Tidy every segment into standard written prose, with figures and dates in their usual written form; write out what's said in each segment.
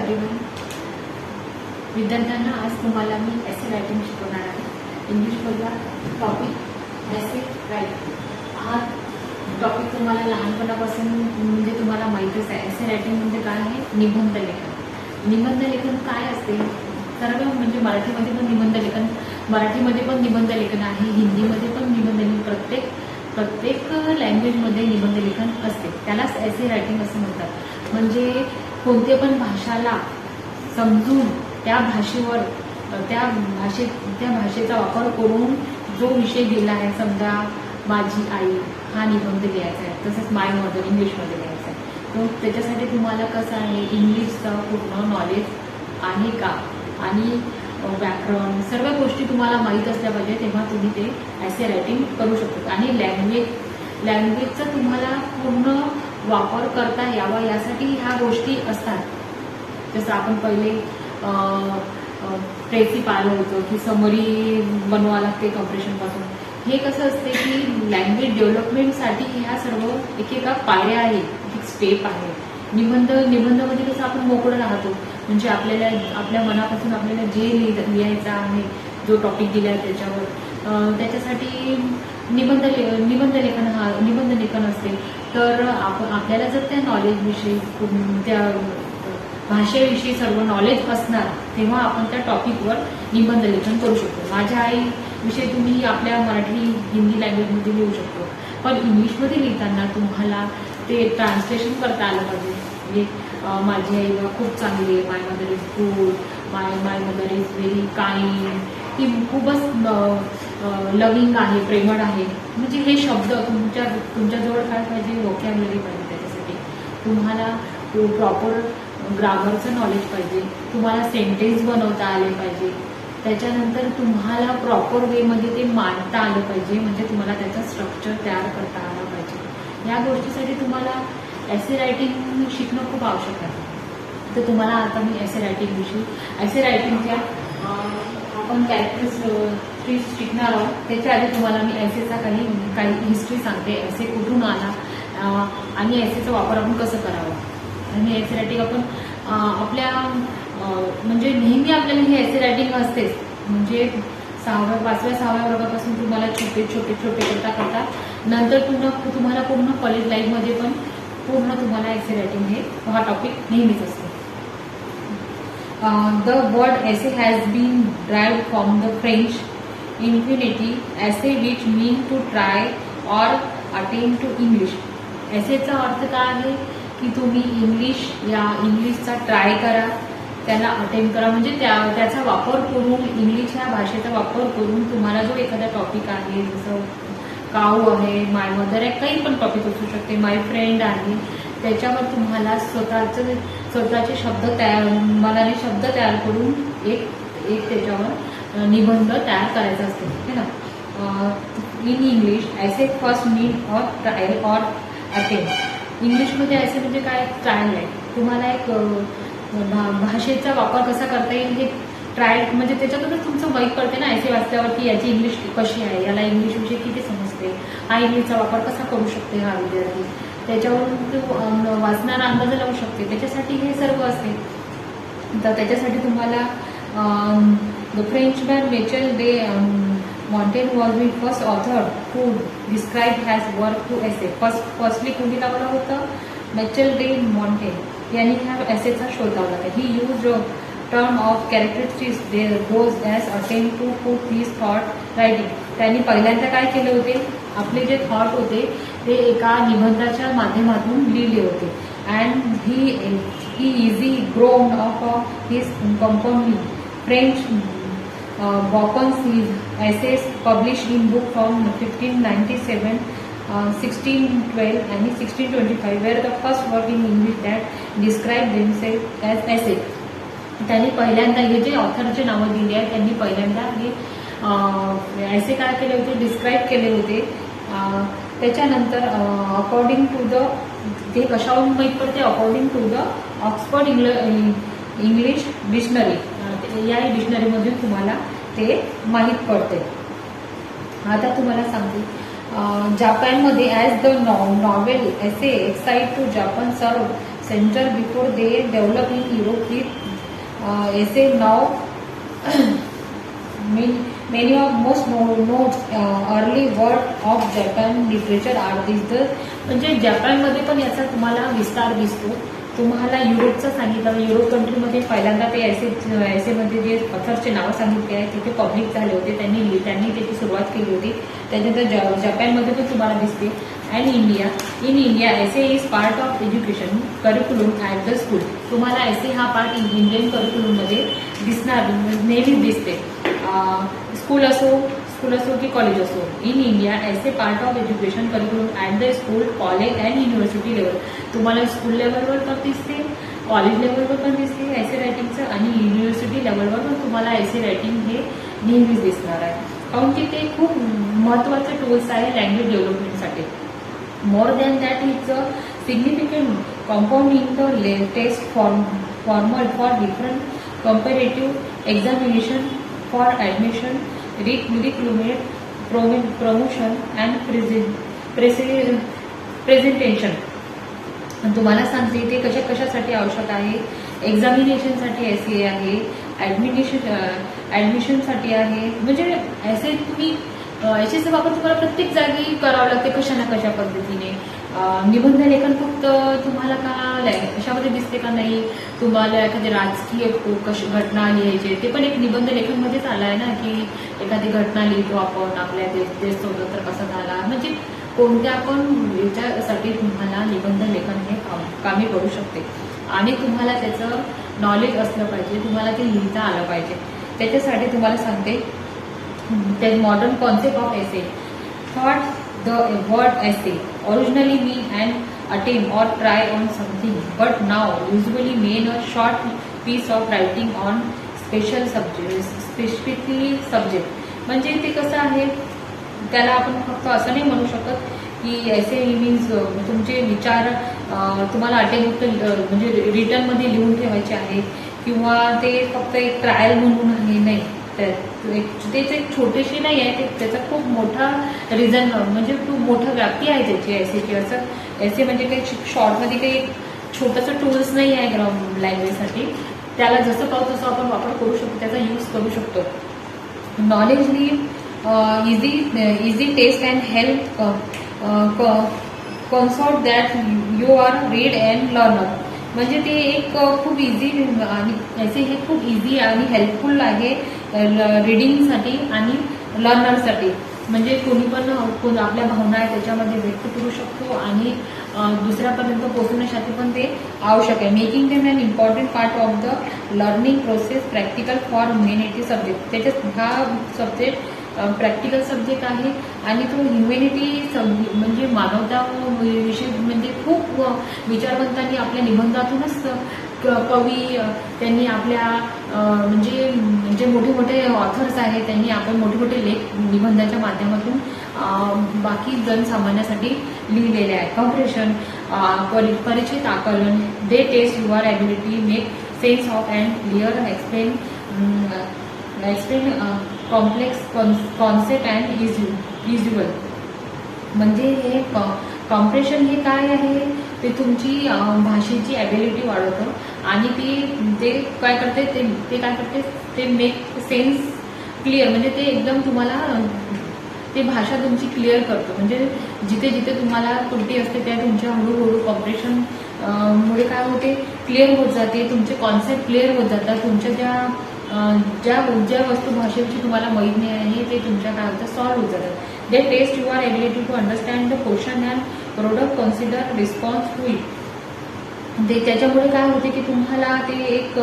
Everyone. विद्यार्थ्यांना आज तुम्हाला मी एसे रायटिंग शिकवणार आहे. इंग्लिशमधला टॉपिक एसे रायटिंग. हा टॉपिक तुम्हाला लहानपणापासून म्हणजे तुम्हाला माहीतच आहे. एसे रायटिंग म्हणजे काय आहे? निबंध लेखन. निबंध लेखन काय असते? सर्व म्हणजे मराठीमध्ये पण निबंध लेखन, मराठीमध्ये पण निबंध लेखन आहे, हिंदीमध्ये पण निबंध लेखन, प्रत्येक लँग्वेजमध्ये निबंध लेखन असते. त्यालाच एसे रायटिंग असं म्हणतात. म्हणजे कोणते पण भाषाला समजून त्या भाषेवर त्या भाषेचा वापर करून जो विषय दिला आहे, समजा माझी आई हा निबंध लिहायचा आहे, तसंच माय मदर इंग्लिशमध्ये लिहायचा आहे. तर त्याच्यासाठी तुम्हाला कसं आहे, इंग्लिशचं पूर्ण नॉलेज आहे का आणि व्याकरण सर्व गोष्टी तुम्हाला माहीत असल्या पाहिजे, तेव्हा तुम्ही ते एसे रायटिंग करू शकता. आणि लँग्वेजचा तुम्हाला पूर्ण वापर करता यावा यासाठी ह्या गोष्टी असतात. जसं आपण पहिले ट्रेसी पाहिलं होतं की समरी बनवावं लागते कॉम्प्रेशनपासून. हे कसं असते की लँग्वेज डेव्हलपमेंटसाठी ह्या सर्व एकेका पायऱ्या आहेत, एक स्टेप आहे. निबंधमध्ये कसं आपण मोकळं राहतो, म्हणजे आपल्या मनापासून आपल्याला जे लिहायचं आहे, जो टॉपिक दिला आहे त्याच्यासाठी निबंध लेखन असते. तर आपल्याला जर त्या नॉलेजविषयी, त्या भाषेविषयी सर्व नॉलेज असणार, तेव्हा आपण त्या टॉपिकवर निबंध लेखन करू शकतो. माझ्या आईविषयी तुम्ही आपल्या मराठी हिंदी लँग्वेजमध्ये लिहू शकतो, पण इंग्लिशमध्ये लिहिताना तुम्हाला ते ट्रान्सलेशन करता आलं पाहिजे. म्हणजे माझी आई खूप चांगली आहे, my mother is good, my mother is very kind, ती खूपच लविंग आहे, प्रेमळ आहे. म्हणजे हे शब्द तुमच्याजवळ काय पाहिजे, व्होकॅब्युलरी पाहिजे. त्याच्यासाठी तुम्हाला प्रॉपर ग्रामरचं नॉलेज पाहिजे, तुम्हाला सेंटेन्स बनवता आले पाहिजे, त्याच्यानंतर तुम्हाला प्रॉपर वेमध्ये ते मांडता आलं पाहिजे, म्हणजे तुम्हाला त्याचं स्ट्रक्चर तयार करता आलं पाहिजे. या गोष्टीसाठी तुम्हाला एसे रायटिंग शिकणं खूप आवश्यक आहे. तर तुम्हाला आता मी एसे रायटिंगच्या आपण कॅरेक्टर्स शिकणार आहोत. त्याच्या आधी तुम्हाला मी एसेचा काही हिस्ट्री सांगते, एसे कुठून आला आणि एसेचा वापर आपण कसं करावं. आणि एसे रायटिंग आपण आपल्या म्हणजे नेहमी आपल्याला हे एसे रायटिंग असतेच. म्हणजे 5व्या-6व्या वर्गापासून तुम्हाला छोटे करता नंतर तुम्हाला पूर्ण कॉलेज लाईफमध्ये पण पूर्ण तुम्हाला एसे रायटिंग हा टॉपिक नेहमीच असतो. The word essay has been derived from the French infinity essay, which mean to try or attempt to English. एसेचा अर्थ काय आहे की तुम्ही इंग्लिशचा ट्राय करा, त्याला अटेम्प्ट करा, म्हणजे त्याचा वापर करून, इंग्लिश ह्या भाषेचा वापर करून तुम्हाला जो एखादा टॉपिक आहे, जसं काऊ आहे, माय मदर आहे, काही पण टॉपिक असू शकते, माय फ्रेंड आहे, त्याच्यावर तुम्हाला स्वतःचे मनाने शब्द तयार करून एक त्याच्यावर निबंध तयार करायचा असतो, है ना. इन इंग्लिश ऐसे फर्स्ट नीड और ट्रायल और अटेम्प्ट. इंग्लिशमध्ये ऐसे म्हणजे काय, ट्रायल आहे. तुम्हाला एक भाषेचा वापर कसा करता येईल हे ट्रायल, म्हणजे त्याच्यातूनच तुमचं माहीत पडते ना ऐसे वाचल्यावर की याची इंग्लिश कशी आहे, याला इंग्लिश विषयी किती समजते, हा इंग्लिशचा वापर कसा करू शकते हा विद्यार्थी, त्याच्यावरून तो वाचणारा अंदाज लावू शकते. त्याच्यासाठी हे सर्व असते. तर त्याच्यासाठी तुम्हाला the Frenchman Michel de Montaigne was the first author who describe his work to essay. Firstly कोणी लावलं होतं? मिचेल डे मॉन्टेन यांनी ह्या एसेचा शोध लावला होता. He use term of characteristics goes as attempt to put his thought writing. त्यांनी पहिल्यांदा काय केले होते, आपले जे थॉट होते ते एका निबंधाच्या माध्यमातून लिहिले होते. And he easy grown of his company French Bacon's his essays publish in book from 1597, 1612 आणि 1625 were the first work in English that describe themselves as essay. त्यांनी पहिल्यांदा हे जे ऑथरचे नावं दिली आहेत, त्यांनी पहिल्यांदा हे एसे काय केले होते, डिस्क्राईब केले होते. त्याच्यानंतर अकॉर्डिंग टू द, ते कशावरून माहीत पडते, according to the Oxford English Dictionary. या डिक्शनरीमधून तुम्हाला ते माहीत पडते. आता तुम्हाला सांगते, जापानमध्ये as the novel essay excite to Japan सर्व center before they develop in Europe with essay now. Many of most notes early work of Japan literature are these. म्हणजे जपानमध्ये पण याचा तुम्हाला विस्तार दिसतो. तुम्हाला युरोपचं सांगितलं, युरोप कंट्रीमध्ये पहिल्यांदा ते एसेमध्ये जे ऑथरचे नावं सांगितले आहे तिथे पब्लिक झाले होते, त्यांनी त्याची सुरुवात केली होती. त्याच्यानंतर जपानमध्ये पण तुम्हाला दिसते. And in India essay is part of education curriculum at the school. तुम्हाला एसे हा पार्ट इंडियन करिक्युलममध्ये दिसणार, नेहमीच दिसते. स्कूल असो की कॉलेज असो. In India essay part of education curriculum at the school, college and university level. तुम्हाला स्कूल लेवलवर पण दिसते, कॉलेज लेवलवर पण दिसते एसे रायटिंगचं, आणि युनिव्हर्सिटी लेवलवर पण तुम्हाला एसे रायटिंग हे नेहमीच दिसणार आहे. कारण की ते खूप महत्त्वाचे टूल्स आहे लँग्वेज डेव्हलपमेंटसाठी. More than that is a significant compound in the test formal for different comparative examination for admission, recruitment, promotion and presentation. तुम्हाला सांगते ते कशासाठी आवश्यक आहे. एक्झामिनेशनसाठी एसे आहे, ॲडमिशनसाठी आहे. म्हणजे ऐसे तुम्ही याचा वापर तुम्हाला प्रत्येक जागी करावं लागते कशा ना कशा पद्धतीने. निबंध लेखन फक्त तुम्हाला का कशामध्ये दिसते का नाही, तुम्हाला एखादी राजकीय घटना लिहायची ते पण एक निबंध लेखनमध्येच आला आहे ना, की एखादी घटना लिहितो आपण, आपल्या देश स्वतंत्र कसा झाला, म्हणजे कोणत्या पण याच्यासाठी तुम्हाला निबंध लेखन हे कामी पडू शकते. आणि तुम्हाला त्याचं नॉलेज असलं पाहिजे, तुम्हाला ते लिहिता आलं पाहिजे. त्याच्यासाठी तुम्हाला सांगते the modern concept of essay. Thought the word essay originally mean an attempt or try on something, but now usually mean a short piece of writing on specifically subject. म्हणजे ते कसं आहे, त्याला आपण फक्त असं नाही म्हणू शकत की एसे मीन्स तुमचे विचार तुम्हाला अटेम्प्ट म्हणजे रिटर्नमध्ये लिहून ठेवायचे आहेत, किंवा ते फक्त एक ट्रायल म्हणून आहे, नाही. त्याचे एक छोटेशी नाही आहे, त्याचा खूप मोठा रिझन म्हणजे खूप मोठा व्याप्ती आहे त्याची एसेची. असं एसे म्हणजे काही शॉर्टमध्ये काही छोटंसं टूल्स नाही आहे लँग्वेजसाठी. त्याला जसं पाहू तसं आपण वापर करू शकतो, त्याचा यूज करू शकतो. नॉलेजली easy test and help consort that you are read and learner. म्हणजे ते एक खूप इझी आणि ऐसे हे खूप इझी आणि हेल्पफुल आहे रीडिंगसाठी आणि लर्नरसाठी. म्हणजे कोणी पण आपल्या भावना आहे त्याच्यामध्ये व्यक्त करू शकतो आणि दुसऱ्यापर्यंत पोहोचण्यासाठी पण ते आवश्यक आहे. Making them an important part of the learning process, practical for humanity subject. त्याच्यात हा सब्जेक्ट प्रॅक्टिकल सब्जेक्ट आहे आणि तो ह्युमॅनिटी म्हणजे मानवता विषय म्हणजे खूप विचारवंतांनी आपल्या निबंधातूनच कवी त्यांनी आपल्या म्हणजे जे मोठे मोठे ऑथर्स आहेत त्यांनी आपण मोठे मोठे लेख निबंधाच्या माध्यमातून बाकी जनसामान्यासाठी लिहिलेले आहे. कम्प्रेशन, परिचित आकलन, they test your ability, make sense of and clear explain complex concept and visual. म्हणजे हे कॉम्प्रेशन हे काय आहे, ते तुमची भाषेची ॲबिलिटी वाढवतं आणि ते काय करते ते मेक सेन्स क्लिअर, म्हणजे ते एकदम तुम्हाला ते भाषा तुमची क्लिअर करतं. म्हणजे जिथे जिथे तुम्हाला त्रुटी असते त्या तुमच्या हळूहळू कॉम्प्रेशन मुळे काय होते, क्लिअर होत जाते, तुमचे कॉन्सेप्ट क्लिअर होत जातात. तुमच्या ज्या वस्तू भाषेची तुम्हाला माहीत नाही आहे ते तुमच्या काय होतं सॉल्व्ह होत जातात. They test your ability to understand the question and product consider response to it. त्याच्यामुळे काय होते की तुम्हाला ते एक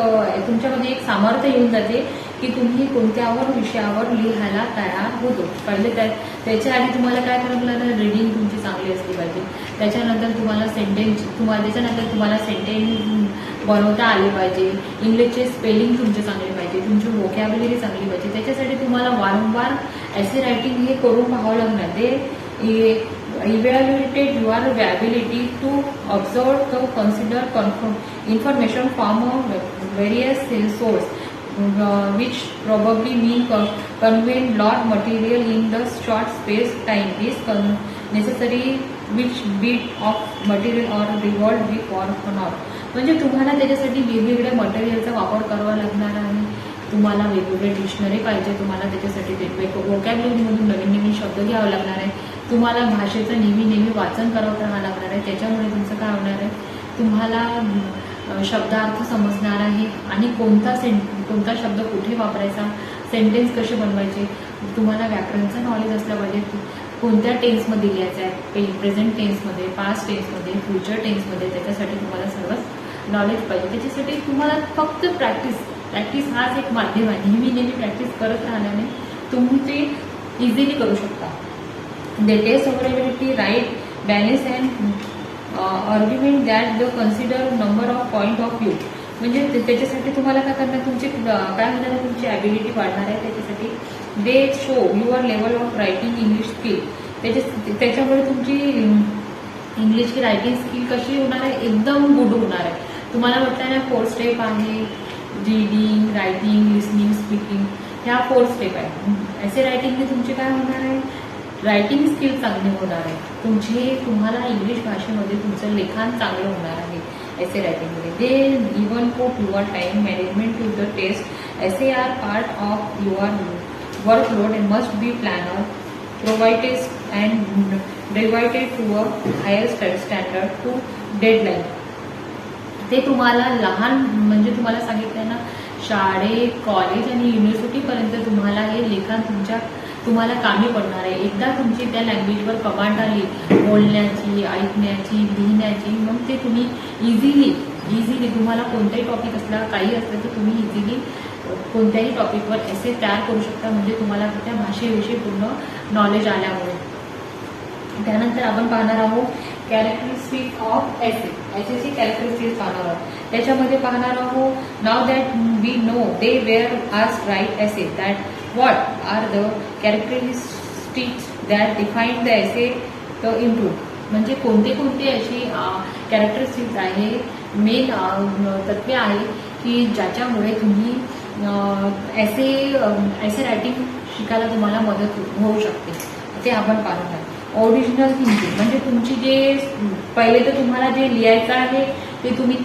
तुमच्यामध्ये एक सामर्थ्य येऊन जाते की तुम्ही कोणत्यावर विषयावर लिहायला तयार होतो. पहिले त्याच्या आधी तुम्हाला काय करावं लागणार, रीडिंग तुमची चांगली असली पाहिजे. त्याच्यानंतर तुम्हाला त्याच्यानंतर तुम्हाला सेंटेन्स बनवता आले पाहिजे. इंग्लिशचे स्पेलिंग तुमचे चांगले पाहिजे, तुमची व्होकॅब्युलरी चांगली पाहिजे. त्याच्यासाठी तुम्हाला वारंवार एसे रायटिंग हे करून पाहावं लागणार. ते evaluated your ability to observe to consider information from various sources, which probably mean convey lot material in the short space time is necessary, which bit of material or revolve with or not. म्हणजे तुम्हाला त्याच्यासाठी वेगवेगळ्या मटेरियलचा वापर करावा लागणार आहे. तुम्हाला वेगवेगळे डिक्शनरी पाहिजे, तुम्हाला त्याच्यासाठी वेगवेगळं व्होकॅब्युलरीमधून नवीन नवीन शब्द घ्यावे लागणार आहे. तुम्हाला भाषेचं नेहमी वाचन करावं राहावं लागणार आहे. त्याच्यामुळे तुमचं काय होणार आहे, तुम्हाला शब्दार्थ समजणार आहे आणि कोणता शब्द कुठे वापरायचा, सेंटेन्स कसे बनवायचे, तुम्हाला व्याकरणचं नॉलेज असलं पाहिजे. कोणत्या टेन्समध्ये लिहायचं आहे, प्रेझेंट टेन्समध्ये, पास्ट टेन्समध्ये, फ्युचर टेन्समध्ये, त्याच्यासाठी तुम्हाला सर्वच नॉलेज पाहिजे. त्याच्यासाठी तुम्हाला फक्त प्रॅक्टिस हाच एक माध्यम आहे. नेहमी प्रॅक्टिस करत राहण्याने तुम्ही ते इझिली करू शकता. They test over ability, right, balance and argument that the consider number of point of view. म्हणजे त्याच्यासाठी तुम्हाला काय करणार, तुमची काय होणार आहे, तुमची ॲबिलिटी वाढणार आहे. त्याच्यासाठी दे show your level of writing English skill. त्याच्यामुळे तुमची इंग्लिशची रायटिंग स्किल कशी होणार आहे, एकदम गुड होणार आहे. तुम्हाला म्हटलं ना 4 स्टेप आहे, रीडिंग, रायटिंग, लिसनिंग, स्पीकिंग, ह्या 4 स्टेप आहे. ऐसे रायटिंगने तुमची काय होणार आहे, रायटिंग स्किल चांगली होणार आहे. तुम्हाला इंग्लिश भाषेमध्ये तुमचं लेखन चांगलं होणार आहे ऐसे रायटिंगमध्ये. They even put your time management to the test. Essay are part of your workload and must be planned, provided and divided to a higher standard to deadline. ते तुम्हाला लहान म्हणजे तुम्हाला सांगितलं ना, शाळेत, कॉलेज आणि युनिव्हर्सिटीपर्यंत तुम्हाला हे लेखन तुम्हाला कामी पडणार आहे. एकदा तुमची त्या लँग्वेजवर कमांड आली बोलण्याची, ऐकण्याची, लिहिण्याची, मग ते तुम्ही इझिली तुम्हाला कोणताही टॉपिक असला, काही असलं तर तुम्ही इझिली कोणत्याही टॉपिकवर एसे तयार करू शकता. म्हणजे तुम्हाला त्या भाषेविषयी पूर्ण नॉलेज आल्यामुळे. त्यानंतर आपण पाहणार आहोत कॅरेक्टरिस्टिक ऑफ एसेची कॅरेक्टरिस्टिक्स पाहणार आहोत. त्याच्यामध्ये पाहणार आहोत now that we know they were ask write essay that what are the characteristics that define the essay the improve. म्हणजे कोणते अशी कॅरेक्टरिस्टिक्स आहे, मेन तत्वे आहे की ज्याच्यामुळे तुम्ही ऐसे रायटिंग शिकायला तुम्हाला मदत होऊ शकते. ते आपण पाहणार आहे. ओरिजिनल थिंकिंग म्हणजे तुमची पहिले तर तुम्हाला जे लिहायचं आहे ते तुम्ही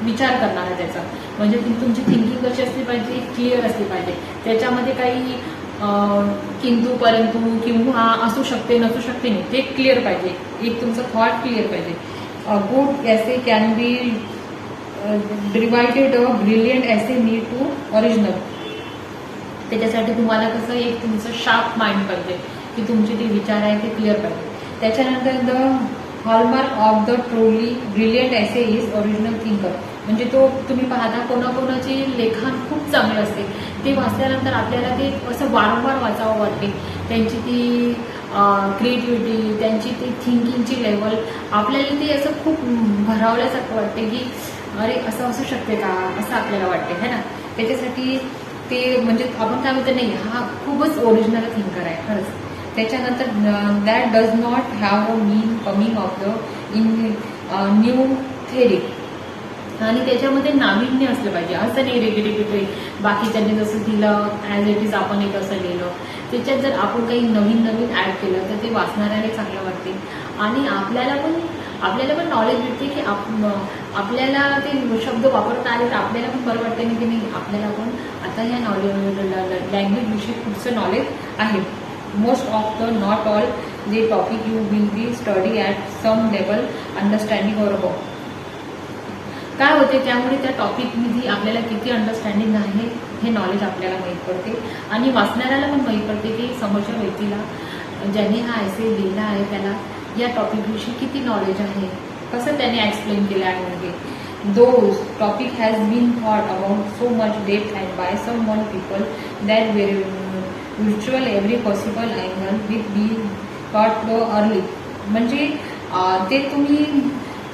विचार करणार आहे त्याचा. म्हणजे तुमची थिंकिंग कशी असली पाहिजे, क्लिअर असली पाहिजे. त्याच्यामध्ये काही किंतु परंतु किंवा असू शकते नसू शकते नाही, ते क्लिअर पाहिजे. एक तुमचं थॉट क्लिअर पाहिजे. गुड ऐसे can be divided a brilliant ऐसे नीड टू ओरिजिनल. त्याच्यासाठी तुम्हाला कसं एक तुमचं शार्प माइंड पाहिजे की तुमचे जे विचार आहे ते क्लिअर पाहिजे. त्याच्यानंतर the hallmark of the truly brilliant ऐसे इज ओरिजिनल थिंकर. म्हणजे तो तुम्ही पाहता कोणाकोणाचे लेखन खूप चांगलं असते, ते वाचल्यानंतर आपल्याला ते असं वारंवार वाचावं वाटते. त्यांची ती क्रिएटिव्हिटी, त्यांची ती थिंकिंगची लेवल आपल्याला ते असं खूप भरावल्यासारखं वाटते की अरे असं असू शकते का, असं आपल्याला वाटते है ना. त्याच्यासाठी ते म्हणजे आपण काय म्हणतो, नाही हा खूपच ओरिजिनल थिंकर आहे खरंच. त्याच्यानंतर that does not have a mean coming of the in new theory. आणि त्याच्यामध्ये नाविन्य असलं पाहिजे. असं नाही रेग्युलेटरी बाकीच्यांनी जसं दिलं ॲज इट इज आपण एक असं लिहिलं. त्याच्यात जर आपण काही नवीन ॲड केलं तर ते वाचणाऱ्याला चांगलं वाटते आणि आपल्याला पण नॉलेज भेटते की आपल्याला ते शब्द वापरता आले तर आपल्याला पण बरं वाटते की नाही, आपल्याला पण आता या लँग्वेजविषयी पुढचं नॉलेज आहे. Most of the not all जे topic you will be study at some level understanding or about. काय होते त्यामुळे त्या टॉपिकमध्ये आपल्याला किती अंडरस्टँडिंग आहे हे नॉलेज आपल्याला माहीत पडते आणि वाचणाऱ्याला पण माहीत पडते की समोरच्या व्यक्तीला ज्याने हा ऐसे लिहिला आहे त्याला या टॉपिकविषयी किती नॉलेज आहे, कसं त्याने एक्सप्लेन केलं आहे. म्हणजे those topic has been thought about so much depth and by some one people that visual every possible angle with be thought the early. म्हणजे ते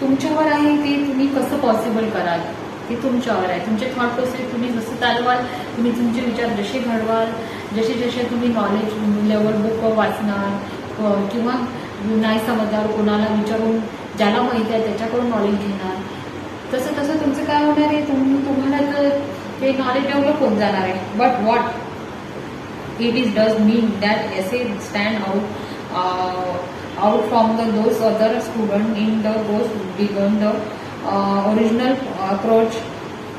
तुमच्यावर आहे, ते तुम्ही कसं पॉसिबल कराल ते तुमच्यावर आहे. तुमचे थॉट प्रोसेस तुम्ही जसं चालवाल, तुम्ही तुमचे विचार जसे घडवाल, जसे तुम्ही नॉलेज लेवल बुक वाचणार किंवा नाही समजणार कोणाला विचारून ज्याला माहिती आहे त्याच्याकडून नॉलेज घेणार, तसं तुमचं काय होणार आहे, तुम्हाला तर ते नॉलेज डेव्हलप होत जाणार आहे. But what it is does mean that essay stand out from those other students in the goes beyond the original approach.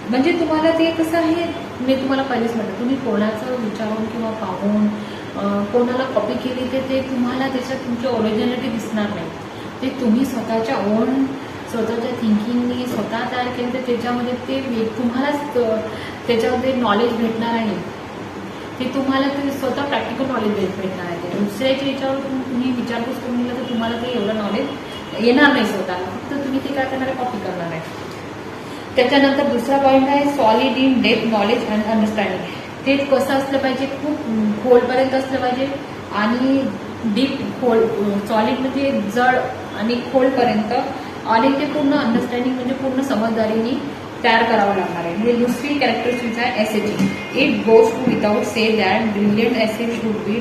म्हणजे तुम्हाला ते कसं आहे, मी तुम्हाला पहिलेच म्हटलं, तुम्ही कोणाचं विचारून किंवा पाहून कोणाला कॉपी केली तर ते तुम्हाला त्याच्यात तुमची ओरिजिनॅलिटी दिसणार नाही. ते तुम्ही स्वतःच्या स्वतःच्या थिंकिंगनी स्वतः तयार केलं तर त्याच्यामध्ये ते तुम्हालाच त्याच्यामध्ये नॉलेज भेटणार आहे. ते तुम्हाला ते स्वतः प्रॅक्टिकल नॉलेज भेटणार आहे. दुसऱ्याच्या याच्यावर तुम्ही विचारपूस करून दिला तर तुम्हाला ते एवढं नॉलेज येणार नाही स्वतःला. फक्त तुम्ही ते काय करणार आहे, कॉपी करणार आहे. त्याच्यानंतर दुसरा पॉईंट आहे solid in depth knowledge and understanding. ते कसं असलं पाहिजे, खूप खोलपर्यंत असलं पाहिजे आणि डीप खोल. सॉलिड म्हणजे जड आणि खोलपर्यंत, आणि ते पूर्ण अंडरस्टँडिंग म्हणजे पूर्ण समजदारीने तयार करावं लागणार आहे. म्हणजे दुसरी कॅरेक्टरिस्टिक्स आहे एसेची. It goes to without say that brilliant essay should be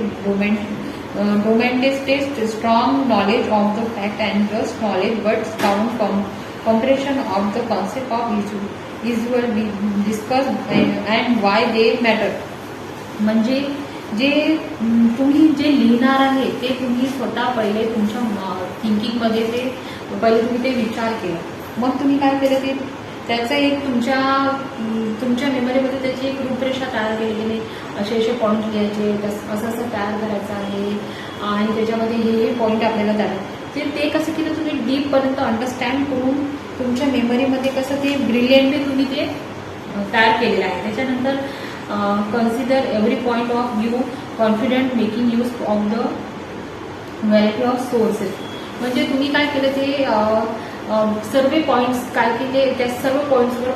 demonstrate strong knowledge of the fact and just knowledge but sound comprehension of the concept of usual we discuss and why they matter. म्हणजे जे तुम्ही जे लिहिणार आहे ते तुम्ही स्वतः पहिले तुमच्या थिंकिंगमध्ये ते पहिले तुम्ही ते विचार केला, मग तुम्ही काय केलं ते त्याचं एक तुमच्या मेमरीमध्ये त्याची एक रूपरेषा तयार केली गेली. असे पॉईंट लिहायचे, असं तयार करायचं आहे आणि त्याच्यामध्ये हे पॉईंट आपल्याला द्यावे. ते कसं केलं तुम्ही डीपपर्यंत अंडरस्टँड करून तुमच्या मेमरीमध्ये कसं ते ब्रिलियंटली तुम्ही ते तयार केलेलं आहे. त्याच्यानंतर consider every point of view confident making use of the variety of sources. म्हणजे तुम्ही काय केलं ते सर्व पॉईंट्स काय केले, त्या सर्व पॉईंट्सवर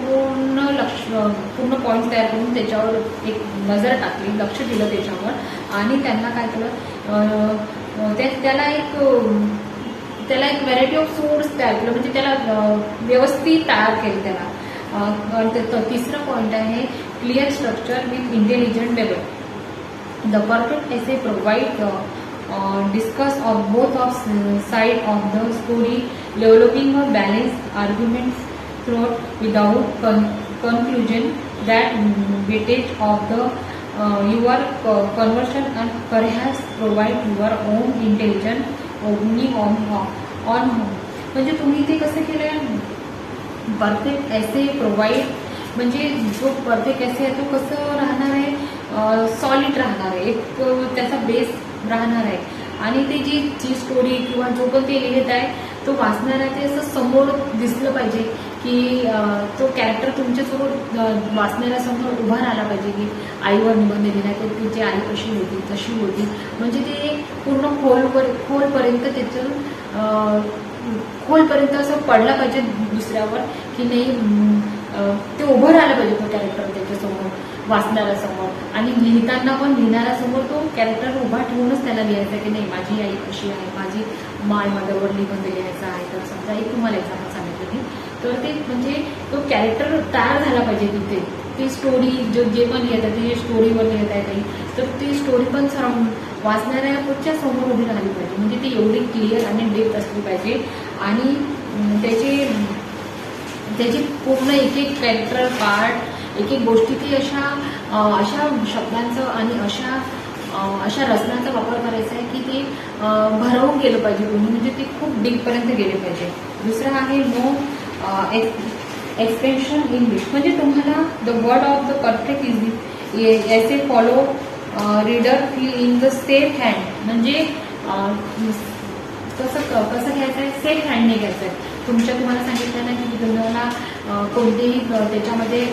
पूर्ण पॉईंट्स तयार करून त्याच्यावर एक नजर टाकली, लक्ष दिलं त्याच्यावर आणि त्यांना काय केलं त्याला एक व्हरायटी ऑफ सोर्स तयार केलं. म्हणजे त्याला व्यवस्थित तयार केलं त्याला. तिसरं पॉईंट आहे clear structure with intelligent level. The perfect essay provide discuss of both of side of the story, developing a balanced argument throughout without conclusion that weightage of the your conversion and perhaps provide your own intelligent opening on. म्हणजे तुम्ही ते कसं केलं, perfect एसे provide म्हणजे जो perfect एसे आहे तो कसं राहणार आहे, सॉलिड राहणार आहे, एक त्याचा बेस राहणार आहे. आणि ते जी स्टोरी किंवा जो पण ते लिहित आहे तो वाचणारा ते असं समोर दिसलं पाहिजे की तो कॅरेक्टर तुमच्यासमोर वाचणाऱ्यासमोर उभा राहिला पाहिजे की आईवर निबंध लिहिला तर तिची आई कशी होती तशी होती. म्हणजे ते पूर्ण खोलपर्यंत त्याचं खोलपर्यंत असं पडलं पाहिजे दुसऱ्यावर की नाही, ते उभं राहायला पाहिजे तो कॅरेक्टर त्याच्यासमोर वाचणाऱ्यासमोर. आणि लिहिणाऱ्यासमोर तो कॅरेक्टर उभा ठेवूनच त्याला लिहायचा की नाही माझी आई कशी आहे, माझी माझ्यावर निबंध लिहायचा आहे. तर समजा एक तुम्हाला एक्झाम्पल सांगितलं मी, तर ते म्हणजे तो कॅरेक्टर तयार झाला पाहिजे तिथे. ती स्टोरी जे पण लिहित आहे ते स्टोरीवर लिहित आहे काही, तर ती स्टोरी पण वाचणाऱ्या पुढच्या समोर उभी राहिली पाहिजे. म्हणजे ती एवढी क्लिअर आणि डेप्थ असली पाहिजे आणि त्याची पूर्ण एक एक कॅरेक्टर पार्ट एक एक गोष्टी ती अशा शब्दांचं आणि अशा रचनांचा वापर करायचा आहे की ते भरवून गेलं पाहिजे कोणी, म्हणजे ते खूप डीपपर्यंत गेले पाहिजे. दुसरं आहे नो एक्सपेन्शन इंग्लिश. म्हणजे तुम्हाला the word of the perfect is essay follow reader feel in the safe hand. म्हणजे कसं घ्यायचं आहे, सेफ हँडने घ्यायचं आहे. तुम्हाला सांगितलं ना की तुम्हाला कोणतेही त्याच्यामध्ये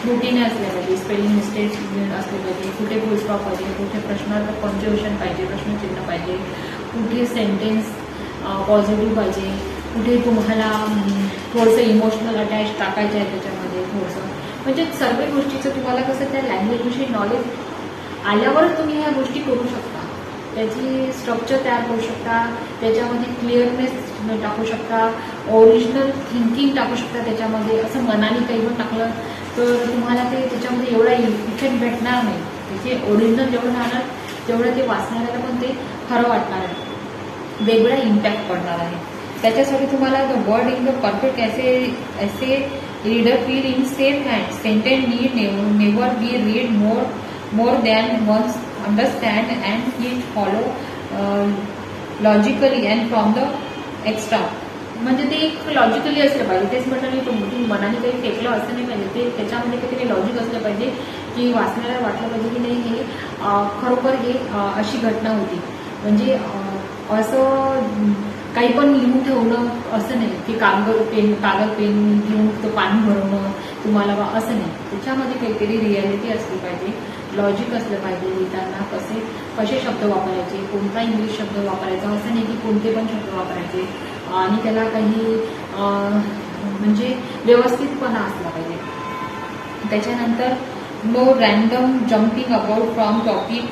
त्रुटी नाही असल्या पाहिजे, स्पेलिंग मिस्टेक्स असले पाहिजे, कुठे फुल स्टॉप पाहिजे, कुठे प्रश्नार्थ पंक्च्युएशन पाहिजे, प्रश्नचिन्ह पाहिजे, कुठे सेंटेन्स पॉझिटिव्ह पाहिजे, कुठे तुम्हाला थोडंसं इमोशनल अटॅच टाकायचं आहे त्याच्यामध्ये थोडंसं. म्हणजे सर्व गोष्टीचं तुम्हाला कसं त्या लँग्वेजविषयी नॉलेज आल्यावरच तुम्ही ह्या गोष्टी करू शकता. त्याची स्ट्रक्चर तयार करू शकता, त्याच्यामध्ये क्लिअरनेस टाकू शकता, ओरिजिनल थिंकिंग टाकू शकता त्याच्यामध्ये. असं मनाने काही पण टाकलं तर तुम्हाला ते त्याच्यामध्ये एवढा इफेक्ट भेटणार नाही. त्याचे ओरिजिनल जेवढं राहणार तेवढं ते वाचणाऱ्याला पण ते खरं वाटणार आहे, वेगळा इम्पॅक्ट पडणार आहे. त्याच्यासाठी तुम्हाला the word in the perfect essay reader feel in safe hand. Sentence need never be read more than once, understand and it follow logically and from the extra. म्हणजे ते एक लॉजिकली असलं पाहिजे. तेच म्हटलं मी तुम्ही मनाने काही फेकलं असं नाही पाहिजे. ते त्याच्यामध्ये काहीतरी लॉजिक असलं पाहिजे की वाचण्याला वाटलं पाहिजे की नाही हे खरोखर हे अशी घटना होती. म्हणजे असं काही पण लिहून ठेवणं असं नाही की कागद पेन घेऊन तो पाणी भरवणं तुम्हाला असं नाही. त्याच्यामध्ये काहीतरी रियालिटी असली पाहिजे, लॉजिक असलं पाहिजे. लिहिताना कसे शब्द वापरायचे, कोणता इंग्लिश शब्द वापरायचा असं नाही की कोणते पण शब्द वापरायचे आणि त्याला काही म्हणजे व्यवस्थितपणा असला पाहिजे. त्याच्यानंतर no random jumping about from topic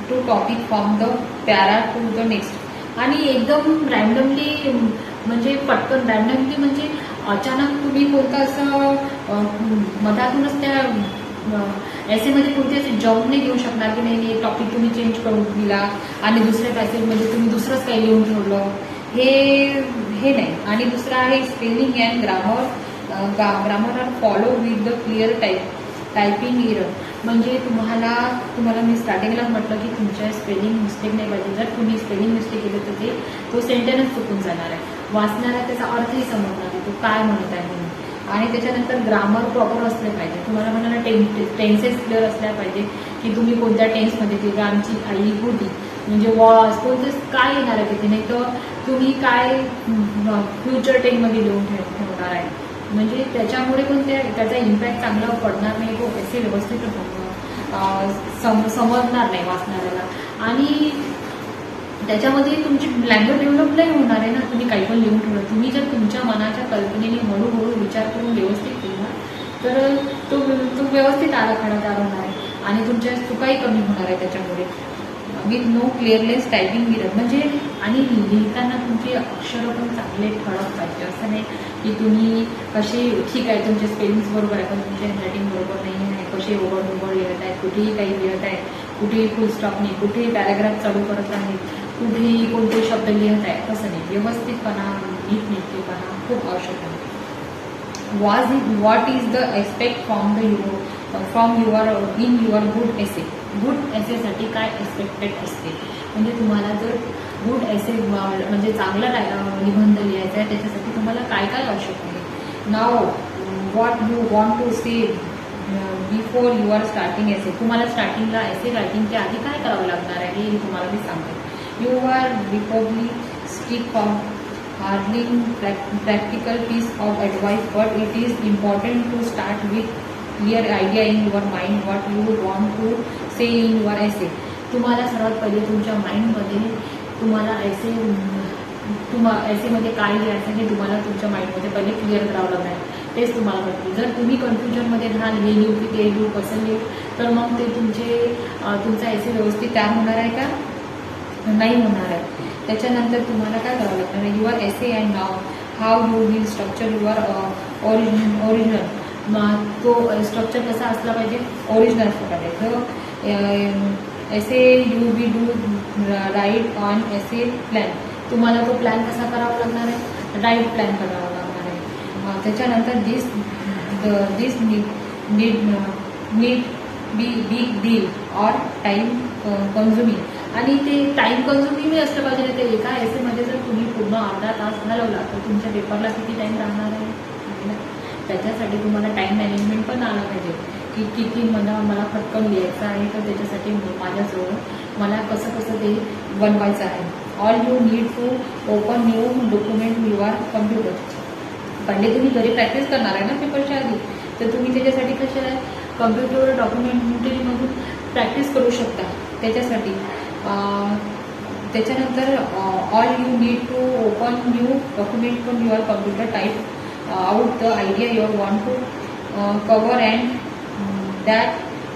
to topic from the para to the next. आणि एकदम रॅन्डमली म्हणजे पटकन रॅन्डमली म्हणजे अचानक तुम्ही कोणतं असं मधातूनच त्या एसेमध्ये कोणते असे जम्प नाही घेऊ शकणार की नाही टॉपिक तुम्ही चेंज करून दिला आणि दुसऱ्या पॅसेजमध्ये तुम्ही दुसरंच काही लिहून ठेवलं, हे नाही. आणि दुसरं आहे spelling and grammar are follow with the clear typing error. म्हणजे तुम्हाला मी स्टार्टिंगलाच म्हटलं की तुमच्या स्पेलिंग मिस्टेक नाही पाहिजे. जर तुम्ही स्पेलिंग मिस्टेक केलं तर तो सेंटेन्स चुकून जाणार आहे. वाचणारा त्याचा अर्थही समजणार आहे तो काय म्हणत आहे म्हणून. आणि त्याच्यानंतर ग्रामर प्रॉपर असले पाहिजे. तुम्हाला म्हणाला टेन्सेस क्लिअर असल्या पाहिजे की तुम्ही कोणत्या टेन्समध्ये तेव्हा आमची आई होती म्हणजे वॉज कोणतं काय येणार आहे तिथे, नाही तर तुम्ही काय फ्युचर टेन्समध्ये लिहून ठेवणार आहे. म्हणजे त्याच्यामुळे पण त्याचा इम्पॅक्ट चांगला पडणार नाही. तो असे व्यवस्थित समजणार नाही वाचणाऱ्याला. आणि त्याच्यामध्ये तुमची लँग्वेज डेव्हलप नाही होणार आहे ना. तुम्ही काही पण लिहून ठेवलं, तुम्ही जर तुमच्या मनाच्या कल्पनेने हळूहळू विचार करून व्यवस्थित केला तर तो व्यवस्थित आराखडा तयार होणार आहे आणि तुमच्या चुकाही कमी होणार आहे त्याच्यामुळे. With no careless typing mirror. म्हणजे आणि लिहिताना तुमचे अक्षरं पण चांगले ठळक पाहिजे. असं नाही की तुम्ही कसे ठीक आहे तुमचे स्पेलिंग्स बरोबर आहे पण तुमचे हँडरायटिंग बरोबर नाही आहे, कसे ओव्हर लिहत आहेत, कुठेही काही लिहत आहे, कुठेही फुल स्टॉप नाही, कुठेही पॅराग्राफ चालू करत आहे, कुठेही कोणते शब्द लिहत आहे, तसं नाही. व्यवस्थितपणा नीटनेटकेपणा खूप आवश्यक आहे. What is the expect from your in your good essay. Good एसेसाठी काय एक्सपेक्टेड असते. म्हणजे तुम्हाला जर गुड एसे म्हणजे चांगला निबंध लिहायचा आहे त्याच्यासाठी तुम्हाला काय काय आवश्यक आहे. Now what you want to say before you are starting essay. तुम्हाला स्टार्टिंगला एसे रायटिंगच्या आधी काय करावं लागणार आहे हे तुम्हाला मी सांगते. यू आर रिपब्ली स्टिक for handling practical piece of advice, but it is important to start with clear idea in your mind what you want to say in your essay. तुम्हाला सर्वात पहिले तुमच्या माइंडमध्ये तुम्हाला एसेमध्ये काय लिहायचं हे तुम्हाला तुमच्या माइंडमध्ये पहिले क्लिअर करावं लागणार आहे. तेच तुम्हाला कळते. जर तुम्ही कन्फ्युजनमध्ये राहाल हे लिहू की ते लिहू कसं लिहू तर मग ते तुमचा एसे व्यवस्थित तयार होणार आहे का नाही होणार आहे. त्याच्यानंतर तुम्हाला काय करावं लागणार आहे. Your essay and now how you will structure your original. तो स्ट्रक्चर कसा असला पाहिजे ओरिजिनल असला पाहिजे. तर essay you be do write on essay plan. तुम्हाला तो प्लॅन कसा करावा लागणार आहे राईट प्लॅन करावा लागणार आहे. त्याच्यानंतर this need be big deal or time consuming. आणि ते टाईम कन्झ्युमिंग असलं पाहिजे. ते एका एसेमध्ये जर तुम्ही पूर्ण अर्धा तास घालवला तर तुमच्या पेपरला किती टाईम राहणार आहे. त्याच्यासाठी तुम्हाला टाईम मॅनेजमेंट पण आलं पाहिजे की किती मला पटकन लिहायचं आहे तर त्याच्यासाठी माझ्याजवळ मला कसं ते बनवायचं आहे. All you need to open new document your computer. पहिले तुम्ही घरी प्रॅक्टिस करणार आहे ना पेपरच्या आधी तर तुम्ही त्याच्यासाठी कशा आहे कम्प्युटर डॉक्युमेंटरीमधून प्रॅक्टिस करू शकता. त्याच्यासाठी त्याच्यानंतर all you need to open new document from your computer type out the idea your want to cover and that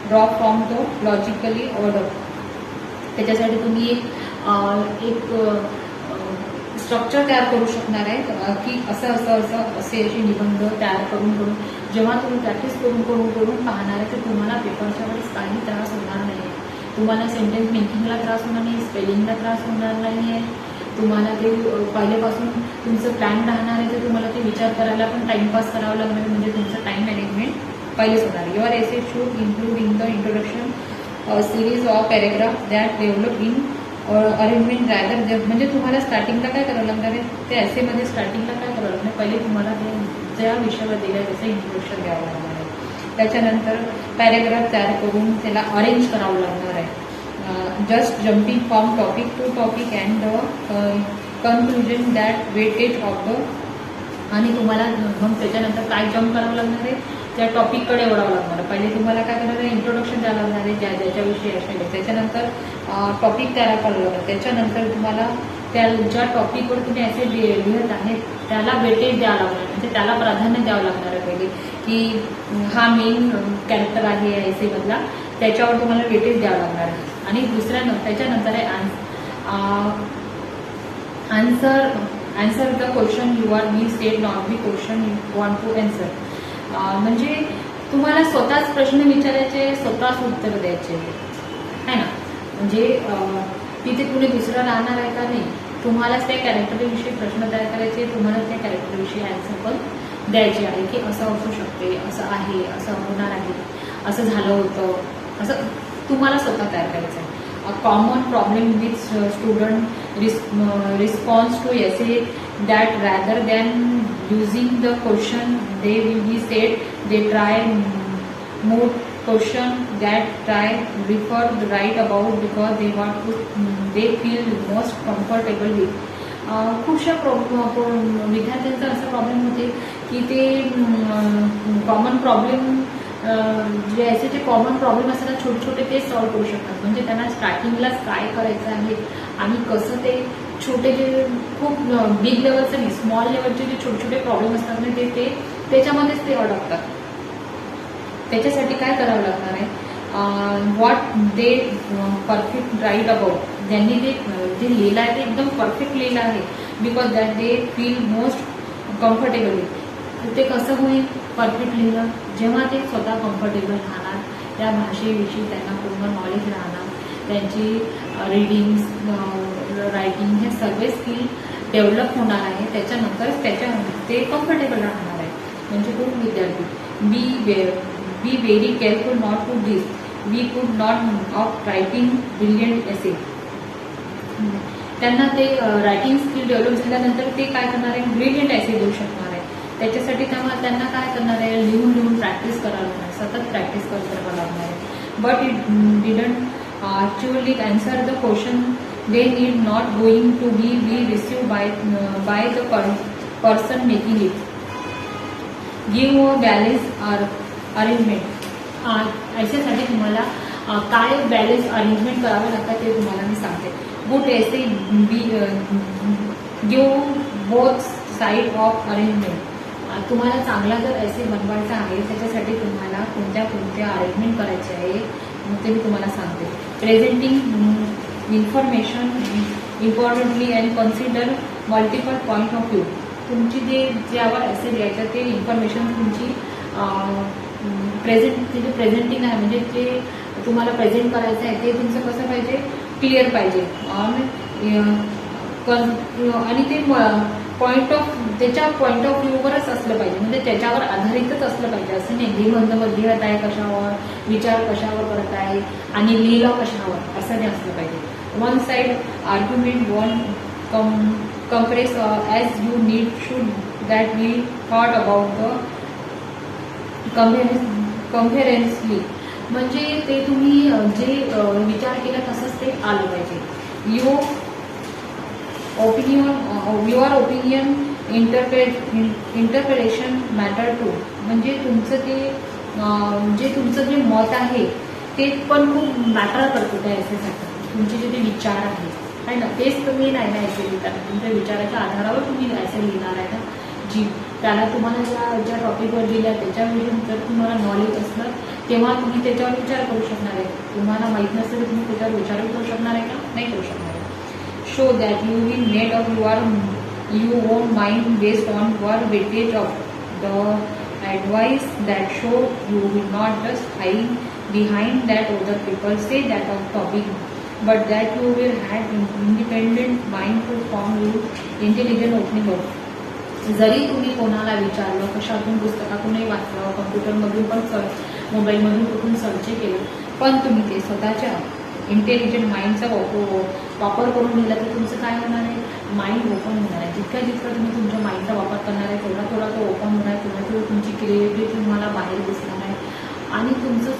drop from the logically order. त्याच्यासाठी तुम्ही एक स्ट्रक्चर तयार करू शकणार आहे की असे निबंध तयार करून जेव्हा तुम्ही प्रॅक्टिस करून पाहणार आहे तर तुम्हाला पेपरच्या वेळेस काही त्रास होणार नाही. तुम्हाला सेंटेन्स मेकिंगला त्रास होणार नाही, स्पेलिंगला त्रास होणार नाही आहे. तुम्हाला ते पहिल्यापासून तुमचं प्लॅन राहणार आहे तर तुम्हाला ते विचार करायला पण टाइमपास करावं लागणार. म्हणजे तुमचं टाइम मॅनेजमेंट पहिलेच होणार. Your essay should include in the introduction series of paragraph that develop in arrangement rather म्हणजे तुम्हाला स्टार्टिंगला काय करावं लागणार आहे, त्या एसेमध्ये स्टार्टिंगला काय करावं लागणार, पहिले तुम्हाला ते ज्या विषयावर दिलं आहे त्याचं इंट्रोडक्शन द्यावं लागणार आहे. त्याच्यानंतर पॅरेग्राफ तयार करून त्याला अरेंज करावं लागणार आहे. Just jumping from topic to topic and the conclusion that weightage of the, आणि तुम्हाला मग त्याच्यानंतर काय जम्प करावं लागणार आहे, त्या टॉपिककडे वळावं लागणार आहे. पहिले तुम्हाला काय करणार आहे, इंट्रोडक्शन द्यावं लागणार आहे ज्याच्याविषयी असेल. त्याच्यानंतर टॉपिक तयार करावं लागणार. त्याच्यानंतर तुम्हाला त्या ज्या टॉपिकवर तुम्ही असे लिहित आहेत त्याला वेटेज द्यावं लागणार, म्हणजे त्याला प्राधान्य द्यावं लागणार आहे पहिले, की हा मेन कॅरेक्टर आहे या एसेमधला, त्याच्यावर तुम्हाला वेटेज द्यावं लागणार आहे. आणि त्याच्यानंतर आहे answer the question you are be state not be question you want to answer. म्हणजे तुम्हाला स्वतःच प्रश्न विचारायचे, स्वतःच उत्तर द्यायचे आहे ना. म्हणजे तिथे कुणी दुसरं राहणार आहे का, नाही, तुम्हालाच त्या कॅरेक्टरविषयी प्रश्न तयार करायचे, तुम्हाला त्या कॅरेक्टरविषयी आन्सर पण द्यायचे आहे, की असं असू शकते, असं आहे, असं होणार आहे, असं झालं होतं, असं तुम्हाला स्वतः तयार करायचं आहे. A common problem with student response to essay that rather than using the question they will be said they try more question that try refer the right about because they want to they feel most comfortable with. खूपशा विद्यार्थ्यांचा असा problem होते की ते common problem जे असे common problem असतात छोटे छोटे ते सॉल्व्ह करू शकतात. म्हणजे त्यांना स्टार्टिंगलाच काय करायचं आहे आणि कसं ते छोटे जे खूप बिग लेवलचे नाही, स्मॉल लेवलचे जे छोटे छोटे प्रॉब्लेम असतात ना ते त्याच्यामध्येच ते अडकतात. त्याच्यासाठी काय करावं लागणार आहे, what they perfect write about, ज्यांनी ते जे लिहिलं आहे ते एकदम परफेक्ट लिहिलं आहे, because that they feel most comfortable. ते कसं होईल परफेक्ट लिहिलं, जेव्हा ते स्वतः कम्फर्टेबल राहणार, त्या भाषेविषयी त्यांना पूर्ण नॉलेज राहणार, त्यांची रीडिंग रायटिंग हे सगळे स्किल डेव्हलप होणार आहे. त्याच्यानंतर ते कम्फर्टेबल राहणार आहे. म्हणजे खूप विद्यार्थी be very careful not to this we could not of writing brilliant essay. त्यांना ते रायटिंग स्किल डेव्हलप झाल्यानंतर ते काय करणार आहे, ब्रिलियंट एसे देऊ शकणार आहे. त्याच्यासाठी त्यांना काय करणार आहे, लिहून लिहून प्रॅक्टिस करावं लागणार, सतत प्रॅक्टिस करावं लागणार आहे. But it didn't actually answer the question they need not going to be receive by the person making it. Give a balance arrangement. याच्यासाठी तुम्हाला काय बॅलेन्स अरेंजमेंट करावं लागतं ते तुम्हाला मी सांगते. Good essay give both side of arrangement. तुम्हाला चांगला जर एसे बनवायचा आहे त्याच्यासाठी तुम्हाला कोणत्या अरेंजमेंट करायचे आहे ते मी तुम्हाला सांगते. Presenting information importantly and consider multiple point of view. तुमची ज्यावर एसे द्यायचं ते इन्फॉर्मेशन तुमची प्रेझेंटिंग आहे, म्हणजे जे तुम्हाला प्रेझेंट करायचं आहे ते तुमचं कसं पाहिजे, क्लिअर पाहिजे आणि ते त्याच्या पॉईंट ऑफ व्ह्यूवरच असलं पाहिजे, म्हणजे त्याच्यावर आधारितच असलं पाहिजे. असं नाही लिहित आहे कशावर, विचार कशावर करत आहे आणि लिहिलं कशावर, असं नाही असलं पाहिजे. One side argument one compress as you need should that we thought about the comparatively. म्हणजे ते तुम्ही जे विचार केला तसंच ते आलं पाहिजे. Your opinion interpretation matter too. म्हणजे तुमचं जे मत आहे ते पण खूप मॅटर करतं त्या एसेसाठी. तुमचे जे ते विचार आहे ना, तेच तुम्ही नाही ना एसे लिहिताना, तुमच्या विचाराच्या आधारावर तुम्ही एसे लिहिणार आहे ना. त्याला तुम्हाला ज्या टॉपिकवर दिल्या त्याच्याविषयी जर तुम्हाला नॉलेज असलं तेव्हा तुम्ही त्याच्यावर विचार करू शकणार आहे. तुम्हाला माहीत नसेल तर तुम्ही त्याच्यावर विचार करू शकणार आहे का, नाही करू शकणार आहे. Show that you will made of you own mind based on your weightage of the advice that show you will not just hide behind that other people say that of topic but that you will have independent mind to form you intelligent opening of. जरी तुम्ही कोणाला विचारलं, कशातून पुस्तकातूनही वाचलं, कम्प्युटरमधून पण मोबाईलमधून कुठून search केलं, पण तुम्ही ते स्वतःच्या इंटेलिजंट माइंडचा वापर करून गेला तर तुमचं काय होणार आहे, माइंड ओपन होणार आहे. जितका तुम्ही तुमच्या माइंडचा वापर करणार आहे थोडा तो ओपन होणार आहे. थोडा तुमची क्रिएटिव्हिटी तुम्हाला बाहेर दिसणार आहे आणि तुमचं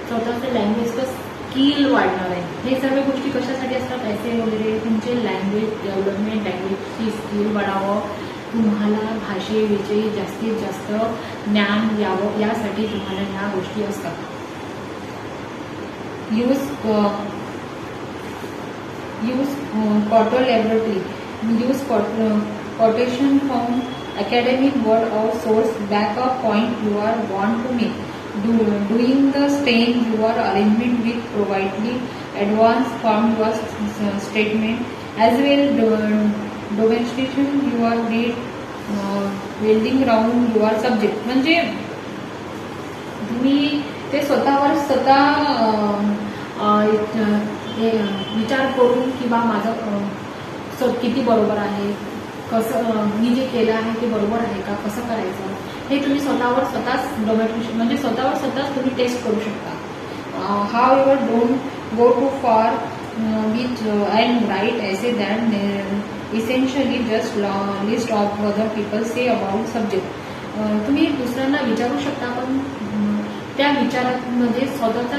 स्वतःचं लँग्वेजचं स्किल वाढणार आहे. हे सर्व गोष्टी कशासाठी असतात, ऐसे वगैरे तुमचे लँग्वेज डेव्हलपमेंट, लँग्वेजची स्किल वाढावं, तुम्हाला भाषेविषयी जास्तीत जास्त ज्ञान यावं, यासाठी तुम्हाला ह्या गोष्टी असतात. use Portal Laboratory. Use quotation from academic word or source backup point you are want to make. Doing the same your arrangement with providely advance from your statement as well. Demonstration your building around your subject. म्हणजे तुम्ही ते स्वतः विचार करून किंवा माझं किती बरोबर आहे, कसं मी जे केलं आहे ते बरोबर आहे का, कसं करायचं, हे तुम्ही स्वतःच डेमॉन्स्ट्रेशन म्हणजे स्वतःच तुम्ही टेस्ट करू शकता. However don't go to for which and write essay that essentially just list of other people say about subject. तुम्ही दुसऱ्यांना विचारू शकता पण त्या विचारामध्ये स्वतःचा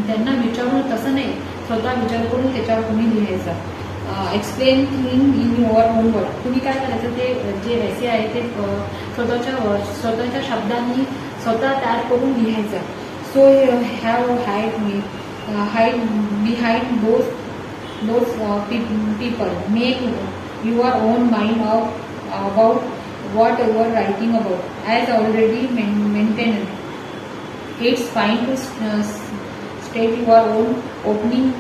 त्यांना विचारून तसं नाही, स्वतः विचार करून त्याच्यावर तुम्ही लिहायचं. Explain thing in your on word. तुम्ही काय करायचं, ते जे ऐसे आहे ते स्वतःच्या शब्दांनी स्वतः तयार करून लिहायचं. So have hide behind those people make your on mind about what you are writing about. As already maintained, it's fine to state your own opening.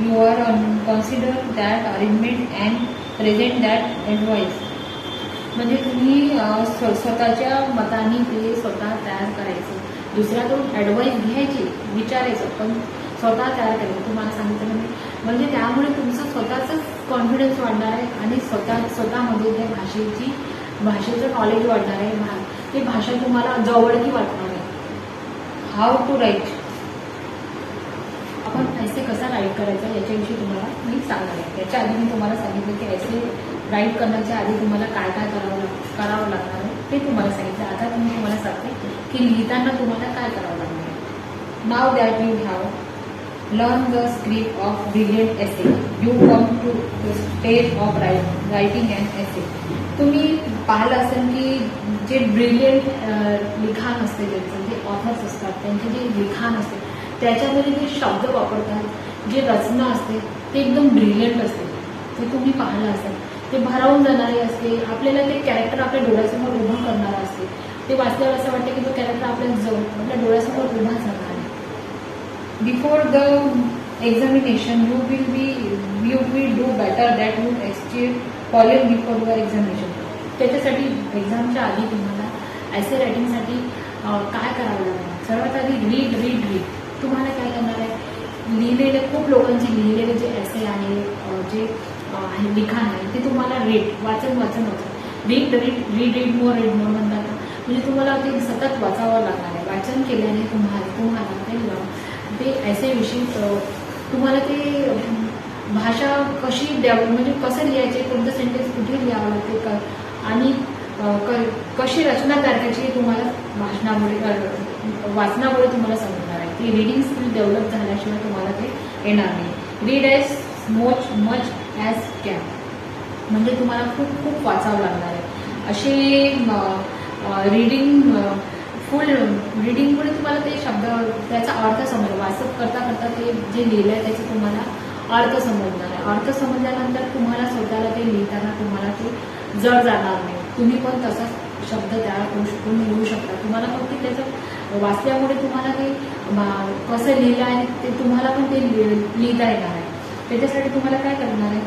You are consider that arrangement and present that advice. म्हणजे तुम्ही स्वतःच्या मताने ते स्वतः तयार करायचं, दुसऱ्याकडून advice घ्यायची, विचारायचं, पण स्वतः तयार करायचं. तुम्हाला सांगितलं मी, म्हणजे त्यामुळे तुमचं स्वतःच कॉन्फिडन्स वाढणार आहे आणि स्वतःमध्ये त्या भाषेचं नॉलेज वाढणार आहे. ती भाषा तुम्हाला जवळकी वाटणार आहे. How to write. आपण ऐसे कसा राईट करायचा याच्याविषयी तुम्हाला मी सांगणार आहे. याच्या आधी मी तुम्हाला सांगितलं की ऐसे राईट करण्याच्या आधी तुम्हाला काय करावं लागणार आहे ते तुम्हाला सांगितलं. आता मी तुम्हाला सांगते की लिहिताना तुम्हाला काय करावं लागणार आहे. Now that you have learn the script of brilliant essay. You come to the stage of writing an essay. तुम्ही पाहिलं असेल की जे ब्रिलियंट लिखाण असते, त्यांचं जे ऑथर्स असतात त्यांचे जे लिखाण असते त्याच्यामध्ये जे शब्द वापरतात, जे रचना असते ते एकदम ब्रिलियंट असते. ते तुम्ही पाहिलं असेल, ते भारावून जाणारे असते. आपल्याला ते कॅरेक्टर आपल्या डोळ्यासमोर उभं करणारं असते. ते वाचल्यावर असं वाटतं की तो कॅरेक्टर आपल्या डोळ्यासमोर उभा झाला आहे. Before the examination, you will do better that you achieve following before your examination. त्याच्यासाठी एक्झामच्या आधी तुम्हाला ऐसे रायटिंगसाठी काय करावं लागणार. सर्वात आधी रीड. तुम्हाला काय करणार आहे, लिहिलेले खूप लोकांचे लिहिलेले जे ऐसे आहे, जे लिखाण आहे ते तुम्हाला वाचन रीड मोर म्हणतात. म्हणजे तुम्हाला ते सतत वाचावं लागणार आहे. वाचन केल्याने तुम्हाला ते ऐसे विषयी तुम्हाला ते भाषा कशी म्हणजे कसं लिहायचे, कोणतं सेंटेन्स कुठे लिहावं लागते आणि कशी रचना करायची तुम्हाला वाचनामुळे तुम्हाला समजणार आहे. ती रिडिंग स्किल डेव्हलप झाल्याशिवाय तुम्हाला ते येणार नाही. Read as much as can. म्हणजे तुम्हाला खूप वाचावं लागणार आहे. असे फुल रिडिंगमुळे तुम्हाला ते शब्द त्याचा अर्थ समजला. वाचत करता ते जे लिहिलं आहे त्याचा तुम्हाला अर्थ समजणार आहे. अर्थ समजल्यानंतर तुम्हाला स्वतःला ते लिहिताना तुम्हाला ते जड जाणार नाही. तुम्ही पण तसाच शब्द तयार करू शकून लिहू शकता. तुम्हाला फक्त त्याचं वाचल्यामुळे तुम्हाला ते कसं लिहिलं आहे ते तुम्हाला पण ते लिहिता येणार आहे. त्याच्यासाठी तुम्हाला काय करणार आहे,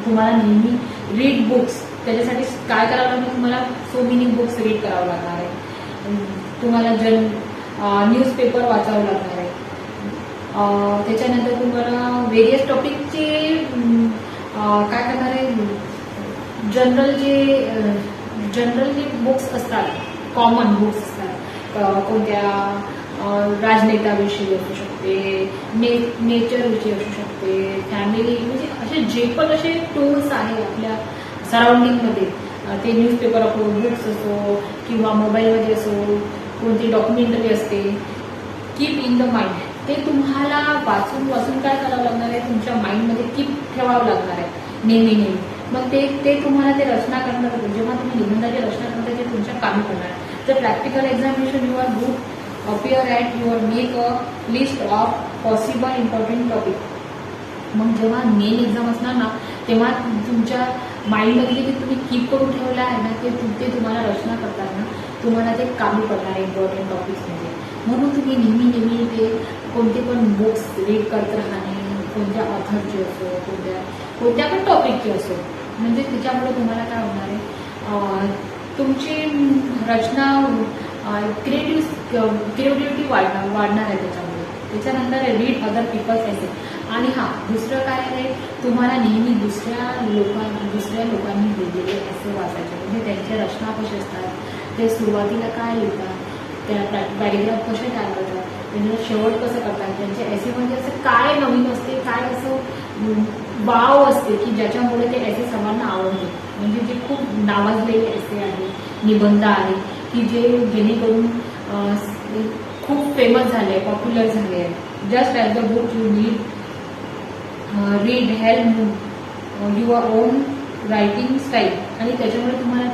तुम्हाला नेहमी रीड बुक्स. त्याच्यासाठी काय करावं लागणार, तुम्हाला सो मेनी बुक्स रीड करावं लागणार आहे. तुम्हाला न्यूजपेपर वाचावं लागणार आहे. त्याच्यानंतर तुम्हाला वेरियस टॉपिकचे काय करणार आहे, जनरल जे बुक्स असतात, कॉमन बुक्स असतात, कोणत्या राजनेताविषयी असू शकते, नेचरविषयी असू शकते, फॅमिली, म्हणजे असे जे पण असे टूल्स आहे आपल्या सराउंडिंगमध्ये, ते न्यूजपेपर असो, बुक्स असो किंवा मोबाईलमध्ये असो, कोणती डॉक्युमेंटरी असते, कीप इन द माइंड. ते तुम्हाला वाचून वाचून काय करावं लागणार आहे, तुमच्या माइंडमध्ये कीप ठेवावं लागणार आहे नेहमी नेहमी. मग ते तुम्हाला ते रचना करणार, जेव्हा तुम्ही निबंधाची रचना करता ते तुमच्या कामी पडणार. तर practical examination you are good appear at your make a list of possible important topic. मग जेव्हा मेन एक्झाम असणार ना, तेव्हा तुमच्या माइंडमध्ये जे तुम्ही कीप करून ठेवलं आहे ना, ते तुम्हाला रचना करताना तुम्हाला ते कामी पडणार आहे इम्पॉर्टंट टॉपिक्समध्ये. म्हणून तुम्ही नेहमी ते कोणते पण बुक्स रीड करत राहणे, कोणत्या ऑथरचे असो, कोणत्या पण टॉपिकचे असो, म्हणजे त्याच्यामुळे तुम्हाला काय होणार आहे, तुमची रचना, क्रिएटिव्हिटी वाढणार आहे त्याच्यामुळे. त्याच्यानंतर रीड अदर पीपल्स एसे. आणि दुसरं काय आहे, तुम्हाला नेहमी दुसऱ्या लोकांनी लिहिलेले एसे वाचायचे, म्हणजे त्यांच्या रचना कशी असतात, ते सुरुवातीला काय लिहितात, त्या पॅरेग्राफ कसे तयार करतात, त्यांचं शेवट कसं करतात, त्यांच्या एसेमध्ये असं काय नवीन असते, काय असं वाव असते की ज्याच्यामुळे ते एसे सर्वांना आवडते. म्हणजे जे खूप नावाजलेले एसे आहे, निबंध आहे की जेणेकरून खूप फेमस झाले, पॉप्युलर झाले आहे. Just as the book you read help your on writing style. आणि त्याच्यामुळे तुम्हाला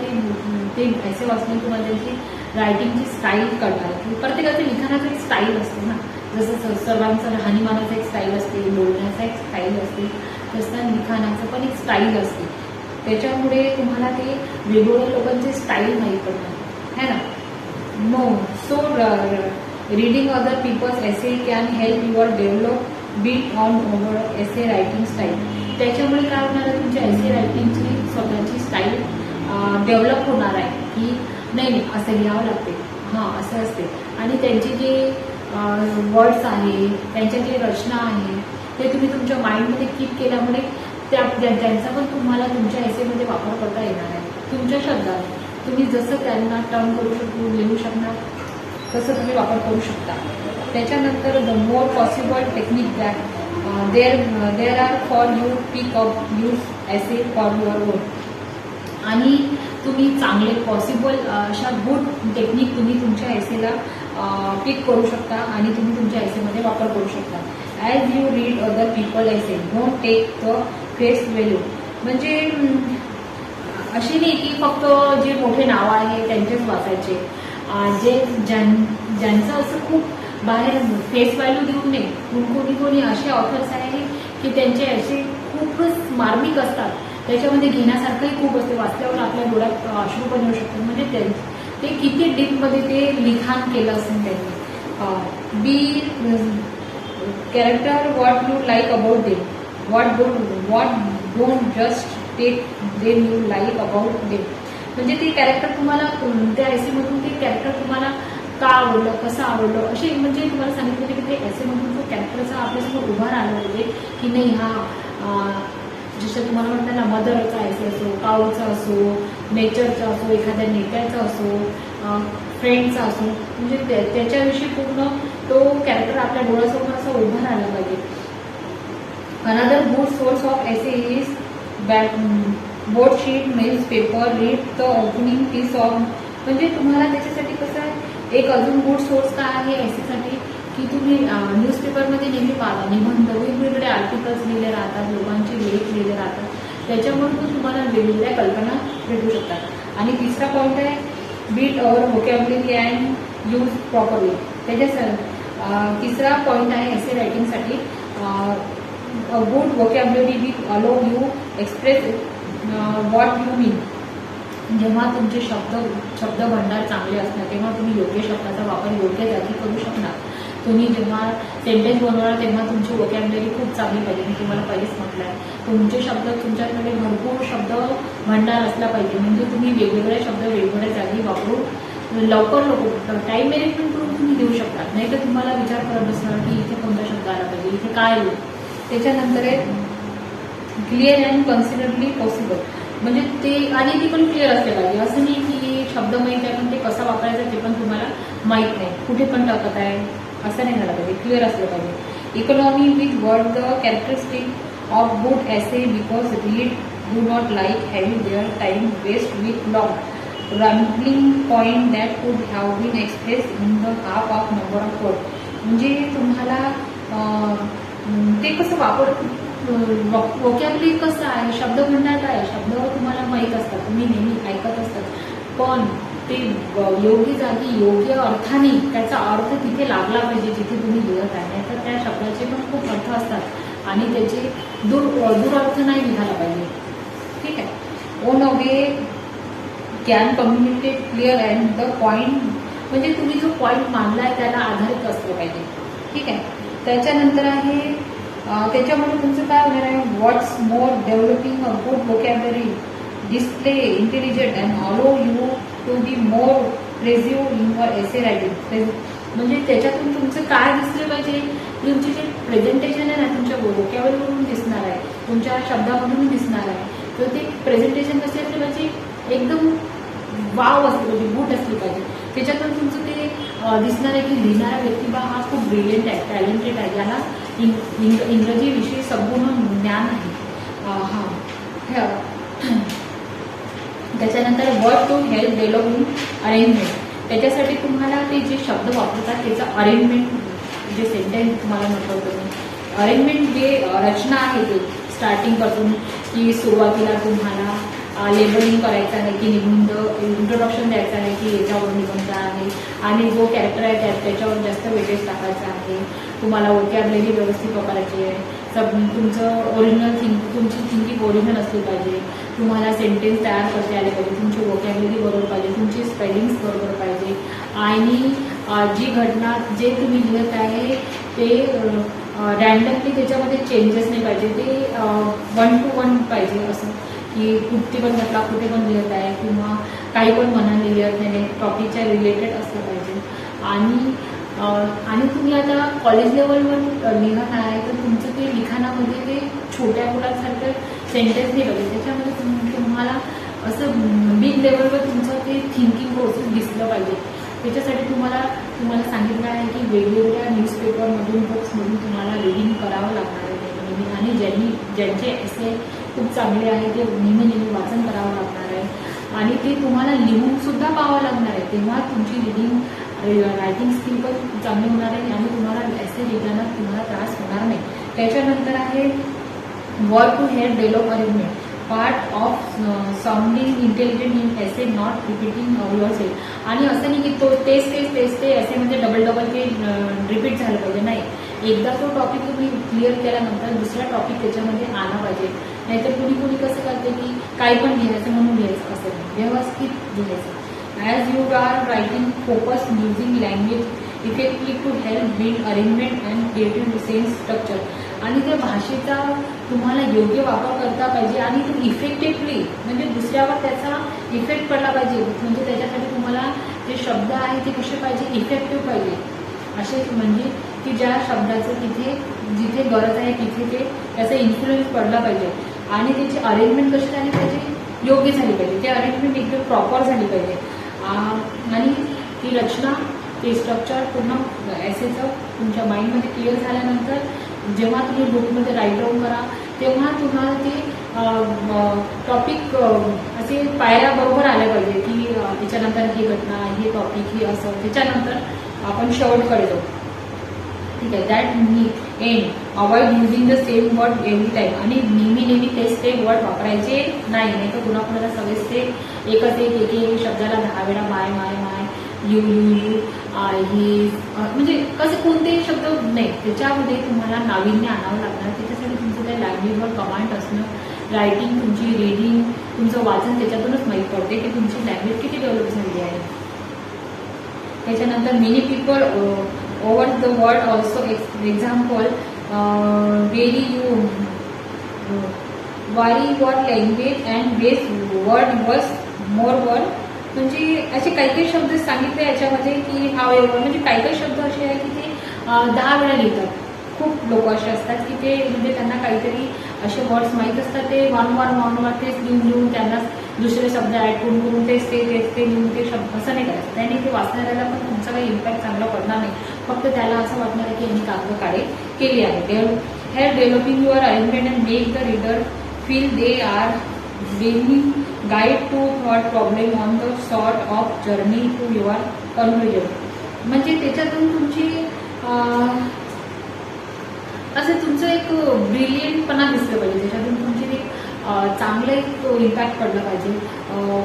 ते एसे वाचून तुम्हाला त्यांची रायटिंगची स्टाईल कळणार. प्रत्येकाचं लिखाणाचं एक स्टाईल असते ना, जसं सर्वांचं राहणीमानाचं एक स्टाईल असते, बोलण्याचा एक स्टाईल असते, तसं लिखाणाचं पण एक स्टाईल असते. त्याच्यामुळे तुम्हाला ते वेगवेगळ्या लोकांचे स्टाईल माहीत पडणार है ना. No so reading other peoples essay can help your develop beat on over essay writing style. त्याच्यामुळे काय होणार आहे, तुमच्या एसे रायटिंगची स्वतःची स्टाईल डेव्हलप होणार आहे की नाही असं लिहावं लागते, असं असते. आणि त्यांचे जे वर्ड्स आहे, त्यांच्या जे रचना आहे, ते तुम्ही तुमच्या माइंडमध्ये कीप केल्यामुळे त्यांचा पण तुम्हाला तुमच्या एसेमध्ये वापर करता येणार आहे. तुमच्या शब्दात तुम्ही जसं त्यांना टर्न करू लिहू शकणार तसं तुम्ही वापर करू शकता. त्याच्यानंतर the more possible technique that there are for you pick up use essay for your own. आणि तुम्ही चांगले पॉसिबल अशा गुड टेक्निक तुम्ही तुमच्या एसेला पिक करू शकता आणि तुम्ही तुमच्या एसेमध्ये वापर करू शकता. As you read other people essay don't take the face value. म्हणजे अशी नाही की फक्त जे मोठे नाव आहे त्यांचेच वाचायचे, ज्यांचं असं खूप बाहेर फेस व्हॅल्यू देऊ नये. कोणी असे ऑथर्स आहे की त्यांचे असे खूपच मार्मिक असतात, त्याच्यामध्ये घेण्यासारखंही खूप असते, वाचल्यावर आपल्या डोळ्यात अश्रू पण येऊ शकतात. म्हणजे ते किती डीपमध्ये ते लिखाण केलं असेल त्यांनी. Be character what you like about them, what don't just take them you like about them. म्हणजे ते कॅरेक्टर तुम्हाला त्या एसेमधून ते कॅरेक्टर तुम्हाला का आवडलं, कसं आवडलं, असे म्हणजे तुम्हाला सांगितलं होते की ते एसेमधून तो कॅरेक्टरचा आपल्यासमोर उभा राहिला पाहिजे की नाही जसं तुम्हाला म्हणतात ना, मदरचा एसे असो, काऊचा असो, नेचरचा असो, एखाद्या नेत्याचा असो, फ्रेंडचा असो, म्हणजे त्याच्याविषयी पूर्ण तो कॅरेक्टर आपल्या डोळ्यासमोर असा उभा राहिला पाहिजे. Another good source of essay is broadsheet, mails paper, read the opening piece of. म्हणजे तुम्हाला त्याच्यासाठी कसं आहे, एक अजून गुड सोर्स काय आहे एसेसाठी की तुम्ही न्यूजपेपरमध्ये नेहमी पाहता निबंध, वेगवेगळे आर्टिकल्स लिहिले राहतात, लोकांचे लेख लिहिले राहतात, त्याच्यामुळे तुम्हाला वेगवेगळ्या कल्पना भेटू शकतात. आणि तिसरा पॉईंट आहे beat our vocabulary and use properly. त्याच्या तिसरा पॉईंट आहे एसे रायटिंगसाठी good vocabulary with allow you express what you mean. जेव्हा तुमचे शब्द भंडार चांगले असणार तेव्हा तुम्ही योग्य शब्दाचा वापर योग्य जागी करू शकणार. तुम्ही जेव्हा सेंटेन्स बनवणार तेव्हा तुमची व्होकॅब्युलरी खूप चांगली पाहिजे. मी तुम्हाला पहिलेच म्हटलं आहे, तुमचे शब्द तुमच्याकडे भरपूर शब्द भंडार असला पाहिजे, म्हणजे तुम्ही वेगवेगळे शब्द वेगवेगळ्या जागी वापरून लवकर टाईम मॅनेजमेंट करून तुम्ही देऊ शकता. नाही तर तुम्हाला विचार करत बसणार की इथे कोणता शब्द आला पाहिजे, इथे काय येईल. त्याच्यानंतर आहे क्लिअर अँड कन्सिडरली पॉसिबल. म्हणजे ते आणि ती पण क्लिअर असले पाहिजे, असं नाही की शब्द माहिती आहे पण ते कसा वापरायचा ते पण तुम्हाला माहीत नाही, कुठे पण टाकत आहे असं नाही झालं पाहिजे, क्लिअर असलं पाहिजे. Economy with word the characteristic of good essay because read do not like having their time waste with long rambling point that could have been express in the half of number of word. म्हणजे तुम्हाला ते कसं वोकॅबुलरी कसं आहे, शब्दभंडार काय आहे, शब्द तुम्हाला माहीत असतात, तुम्ही नेहमी ऐकत असतात, पण ते योग्य जागी योग्य अर्थाने त्याचा अर्थ तिथे लागला पाहिजे जिथे तुम्ही लिहत आहे. तर त्या शब्दाचे पण खूप अर्थ असतात आणि त्याचे दुरर्थ नाही निघाला पाहिजे. ठीक आहे. On away can communicate clear and the point, म्हणजे तुम्ही जो पॉईंट मांडलाय त्याला आधारित असलं पाहिजे. ठीक आहे. त्याच्यानंतर आहे त्याच्यामध्ये तुमचं काय होणार आहे, what's more developing a good vocabulary display intelligent and allow you to be more persuasive in your essay writing. म्हणजे त्याच्यातून तुमचं काय दिसलं पाहिजे, तुमचे जे प्रेझेंटेशन आहे ना तुमच्या वोकॅबुलरीवरून दिसणार आहे, तुमच्या शब्दामधून दिसणार आहे. तर ते प्रेझेंटेशन कसे असले पाहिजे, एकदम वाव असली पाहिजे, गुड असली पाहिजे. त्याच्यातून तुमचं ते दिसणार आहे की लिहिणारा व्यक्ती हा खूप ब्रिलियंट आहे, टॅलेंटेड आहे, याला इंग्रजी विषयी संपूर्ण ज्ञान आहे. त्याच्यानंतर word to help developing arrangement. त्याच्यासाठी तुम्हाला ते जे शब्द वापरतात त्याचं अरेंजमेंट, जे सेंटेन्स तुम्हाला म्हटलं होतं मी, अरेंजमेंट जे रचना आहे ते स्टार्टिंगपासून की सुरुवातीला तुम्हाला लेबलिंग करायचं आहे की निबंध इंट्रोडक्शन द्यायचं आहे की याच्यावर निबंध आहे आणि जो कॅरेक्टर आहे त्याच्यावर जास्त वेटेज टाकायचं आहे. तुम्हाला वोकॅबुलरी व्यवस्थित वापरायची आहे. तुमचं ओरिजिनल तुमची थिंकिंग ओरिजिनल असली पाहिजे. तुम्हाला सेंटेन्स तयार करता आले पाहिजे, तुमची वोकॅबुलरी बरोबर पाहिजे, तुमची स्पेलिंग्स बरोबर पाहिजे आणि जी घटना जे तुम्ही लिहित आहे ते रँडमली त्याच्यामध्ये चेंजेस नाही पाहिजे, ते 1 to 1 पाहिजे. असं की कुठे पण म्हटला कुठे पण लिहित आहे किंवा काही पण मनाने लिहित नाही, टॉपिकच्या रिलेटेड असलं पाहिजे. आणि तुम्ही आता कॉलेज लेवलवर लिहित आहे तर तुमचं ते लिखाणामध्ये ते छोट्या मुलांसारखं सेंटेन्स नाही पाहिजे, त्याच्यामध्ये तुम्हाला असं बिग लेवलवर तुमचं ते थिंकिंग प्रोसेस दिसलं पाहिजे. त्याच्यासाठी तुम्हाला सांगितलं आहे की वेगवेगळ्या न्यूजपेपरमधून बुक्समधून तुम्हाला रिडिंग करावं लागणार आहे नेहमी, आणि ज्यांचे एसे खूप चांगले आहे ते नेहमी वाचन करावं लागणार आहे आणि ते तुम्हाला लिहून सुद्धा पाहावं लागणार आहे. तेव्हा तुमची रिडिंग रायटिंग स्किल पण चांगली होणार आहे आणि तुम्हाला एसे लिहिताना तुम्हाला त्रास होणार नाही. त्याच्यानंतर आहे word to head develop arrangement. Part of sounding intelligent in essay not repeating your self. आणि असं नाही की तेच एसे म्हणजे डबल ते रिपीट झालं पाहिजे, नाही. एकदा तो टॉपिक तुम्ही क्लिअर केल्यानंतर दुसरा टॉपिक त्याच्यामध्ये आला पाहिजे. नाहीतर कुणी कसं करते की काही पण लिहायचं म्हणून लिहायचं, असं नाही, व्यवस्थित लिहायचं. As you are writing focus using language effective to help build arrangement and creative sense structure. आणि त्या भाषेचा तुम्हाला योग्य वापर करता पाहिजे आणि तो इफेक्टिव्हली म्हणजे दुसऱ्यावर त्याचा इफेक्ट पडला पाहिजे. म्हणजे त्याच्यासाठी तुम्हाला जे शब्द आहे ते कसे पाहिजे, इफेक्टिव्ह पाहिजे. असे म्हणजे की ज्या शब्दाचं जिथे गरज आहे तिथे ते त्याचा इन्फ्लुएन्स पडला पाहिजे आणि त्याची अरेंजमेंट कशी झाली पाहिजे, योग्य झाली पाहिजे. ते अरेंजमेंट एकदम प्रॉपर झाली पाहिजे आणि ती रचना ते स्ट्रक्चर पूर्ण एसेचं तुमच्या माइंडमध्ये क्लिअर झाल्यानंतर जेव्हा तुम्ही बुकमध्ये राईट डाऊन करा तेव्हा तुम्हाला ते टॉपिक असे पायऱ्या बरोबर आल्या पाहिजे की त्याच्यानंतर ही घटना, हे टॉपिक, हे असं, त्याच्यानंतर आपण शेवटकडे जाऊ. ठीक आहे. That me and avoid using the same word every time. आणि नेहमी तेच ते वर्ड वापरायचे नाही तर कुणाला सगळेच ते एक शब्दाला 10 वेळा माय यू ही म्हणजे कसे कोणतेही शब्द नाही, त्याच्यामध्ये तुम्हाला नाविन्य आणावं लागणार. त्याच्यासाठी तुमचं त्या लँग्वेजवर कमांड असणं, रायटिंग तुमची, रिडिंग तुमचं वाचन त्याच्यातूनच माहीत पडते की तुमची लँग्वेज किती डेव्हलप झाली आहे. त्याच्यानंतर many people over the world also example very you vary word language and base word was more word. म्हणजे असे काही शब्द सांगितले याच्यामध्ये की हा म्हणजे काही शब्द असे आहे की ते 10 वेळा लिहितात. खूप लोक असे असतात की ते म्हणजे त्यांना काहीतरी असे वर्ड्स माहीत असतात, ते वारंवार तेच लिहून त्यांना दुसरे शब्द ऍड करून तेच ते लिहून ते शब्द असं नाही करायचं. त्याने ते वाचणाऱ्याला पण तुमचा काही इम्पॅक्ट चांगला पडणार नाही. फक्त त्याला असं वाटणार आहे की यांनी कागद काळे केली आहे. Hair developing your arrangement and make the reader feel they are being guide to thought problem on the sort of journey to your conclusion. म्हणजे त्याच्यातून तुमची असं तुमचं एक ब्रिलियंटपणा दिसलं पाहिजे. त्याच्यातून तुमची चांगलं एक इम्पॅक्ट पडला पाहिजे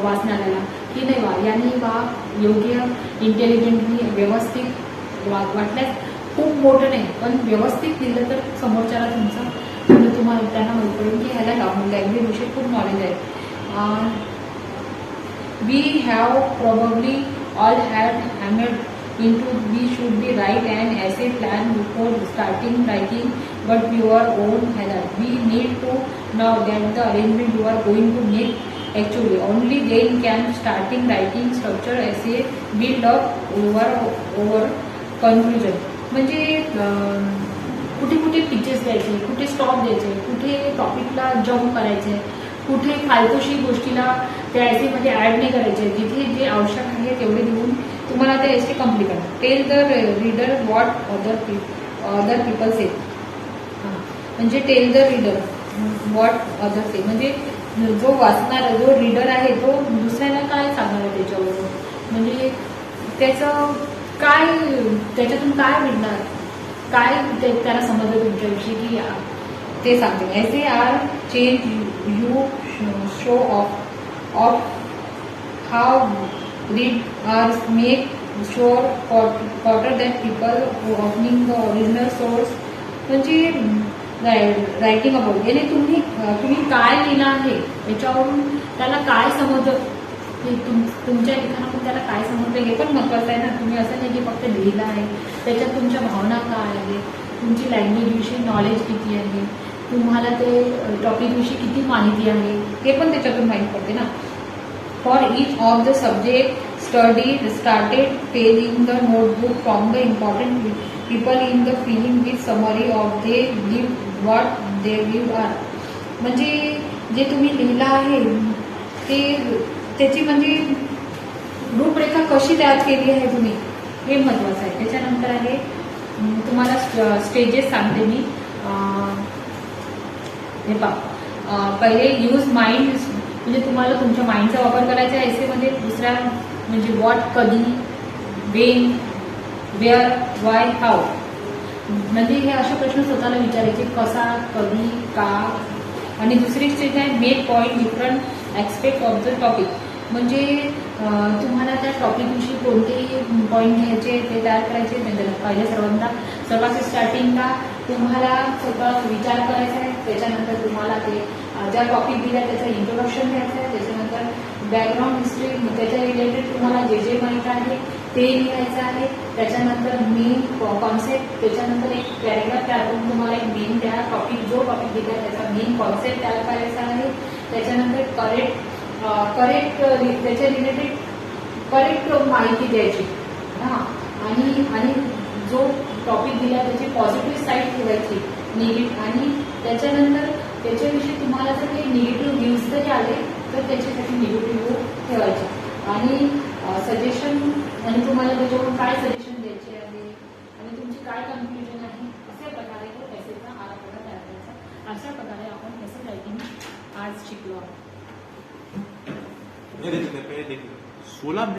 वाचणाऱ्याला की नाही वा यांनी वा योग्य इंटेलिजंटली व्यवस्थित वाटल्यास खूप मोठं नाही पण व्यवस्थित लिहिलं तर समोरच्याला तुमचा तुम्हाला त्यांना माहित पडेल की ह्याला लँग्वेज विषयी खूप नॉलेज आहे. We have probably all had hammered into we should be write an essay plan before starting writing but your own hazard. We need to know that the arrangement you are going to make actually only then can starting writing structure essay build up over conclusion. म्हणजे कुठे कुठे pitches द्यायचे, कुठे stop द्यायचे, कुठे टॉपिकला jump करायचे, कुठे फालतूशी गोष्टीला त्या एसेमध्ये ऍड नाही करायचे. जिथे जे आवश्यक आहे तेवढे देऊन तुम्हाला ते एसे कम्प्लीट करा. Tell the reader what other people say. म्हणजे tell the reader what other say म्हणजे जो वाचणारा जो रीडर आहे तो दुसऱ्याला काय सांगणार आहे त्याच्यावरून, म्हणजे त्याचं काय त्याच्यातून काय मिळणार, काय त्याला समजलं तुमच्याविषयी की ते सांगते. Essay are change you show of how read are make sure quarter that people opening the original source. म्हणजे रायटिंग अबाउट याने तुम्ही काय लिहिलं आहे याच्यावरून त्याला काय समजलं, तुमच्या लिखाणातून त्याला काय समजलं हे पण महत्वाचं आहे ना. तुम्ही असं नाही की फक्त लिहिलं आहे, त्याच्यात तुमच्या भावना काय आहे, तुमची लँग्वेजविषयी नॉलेज किती आहे, तुम्हाला ते टॉपिकविषयी किती माहिती आहे हे पण त्याच्यातून माहीत पडते ना. For each of the subject started page in the notebook from the important people in the feeling with summary of they live what they live are. म्हणजे जे तुम्ही लिहिलं आहे ते त्याची म्हणजे रूपरेखा कशी तयार केली आहे तुम्ही हे महत्वाचं आहे. त्याच्यानंतर आहे तुम्हाला स्टेजेस सांगते मी. हे पहा, पहिले यूज माइंड म्हणजे तुम्हाला तुमच्या माइंडचा वापर करायचा आहे एसेमध्ये. दुसऱ्या म्हणजे व्हॉट कधी, वेन, वेअर, वाय, हाऊ. म्हणजे हे असे प्रश्न स्वतःला विचारायचे कसा, कधी, का. आणि दुसरी स्टेज आहे make point different aspect of the topic. म्हणजे तुम्हाला त्या टॉपिकविषयी कोणतेही पॉईंट घ्यायचे ते तयार करायचे. पहिले सर्वात स्टार्टिंगला तुम्हाला स्वतः विचार करायचा आहे. त्याच्यानंतर तुम्हाला ते ज्या टॉपिक दिल्या त्याचं इंट्रोडक्शन घ्यायचं आहे. त्याच्यानंतर बॅकग्राऊंड हिस्ट्री त्याच्या रिलेटेड तुम्हाला जे माहिती आहे ते लिहायचं आहे. त्याच्यानंतर मेन कॉन्सेप्ट, त्याच्यानंतर एक पॅरेग्राफ तयार करून तुम्हाला एक मेन त्या टॉपिक जो टॉपिक दिला त्याचा मेन कॉन्सेप्ट तयार करायचा आहे. त्याच्यानंतर करेक्ट त्याच्या रिलेटेड करेक्ट माहिती द्यायची हां. आणि जो टॉपिक दिला त्याची पॉझिटिव्ह साईड ठेवायची, निगेटिव्ह. आणि त्याच्यानंतर त्याच्याविषयी तुम्हाला जर काही निगेटिव्ह व्ह्यूज जरी आले तर त्याच्यासाठी निगेटिव्ह व्ह्यू ठेवायचे. आणि सजेशन आणि तुम्हाला त्याच्यावरून काय सजेशन द्यायचे आहे आणि तुमची काय कन्क्लुजन आहे अशा प्रकारे तो एसेचा आराखडा तयार करायचा. अशा प्रकारे आपण एसे रायटिंग आज शिकलो आहोत. 16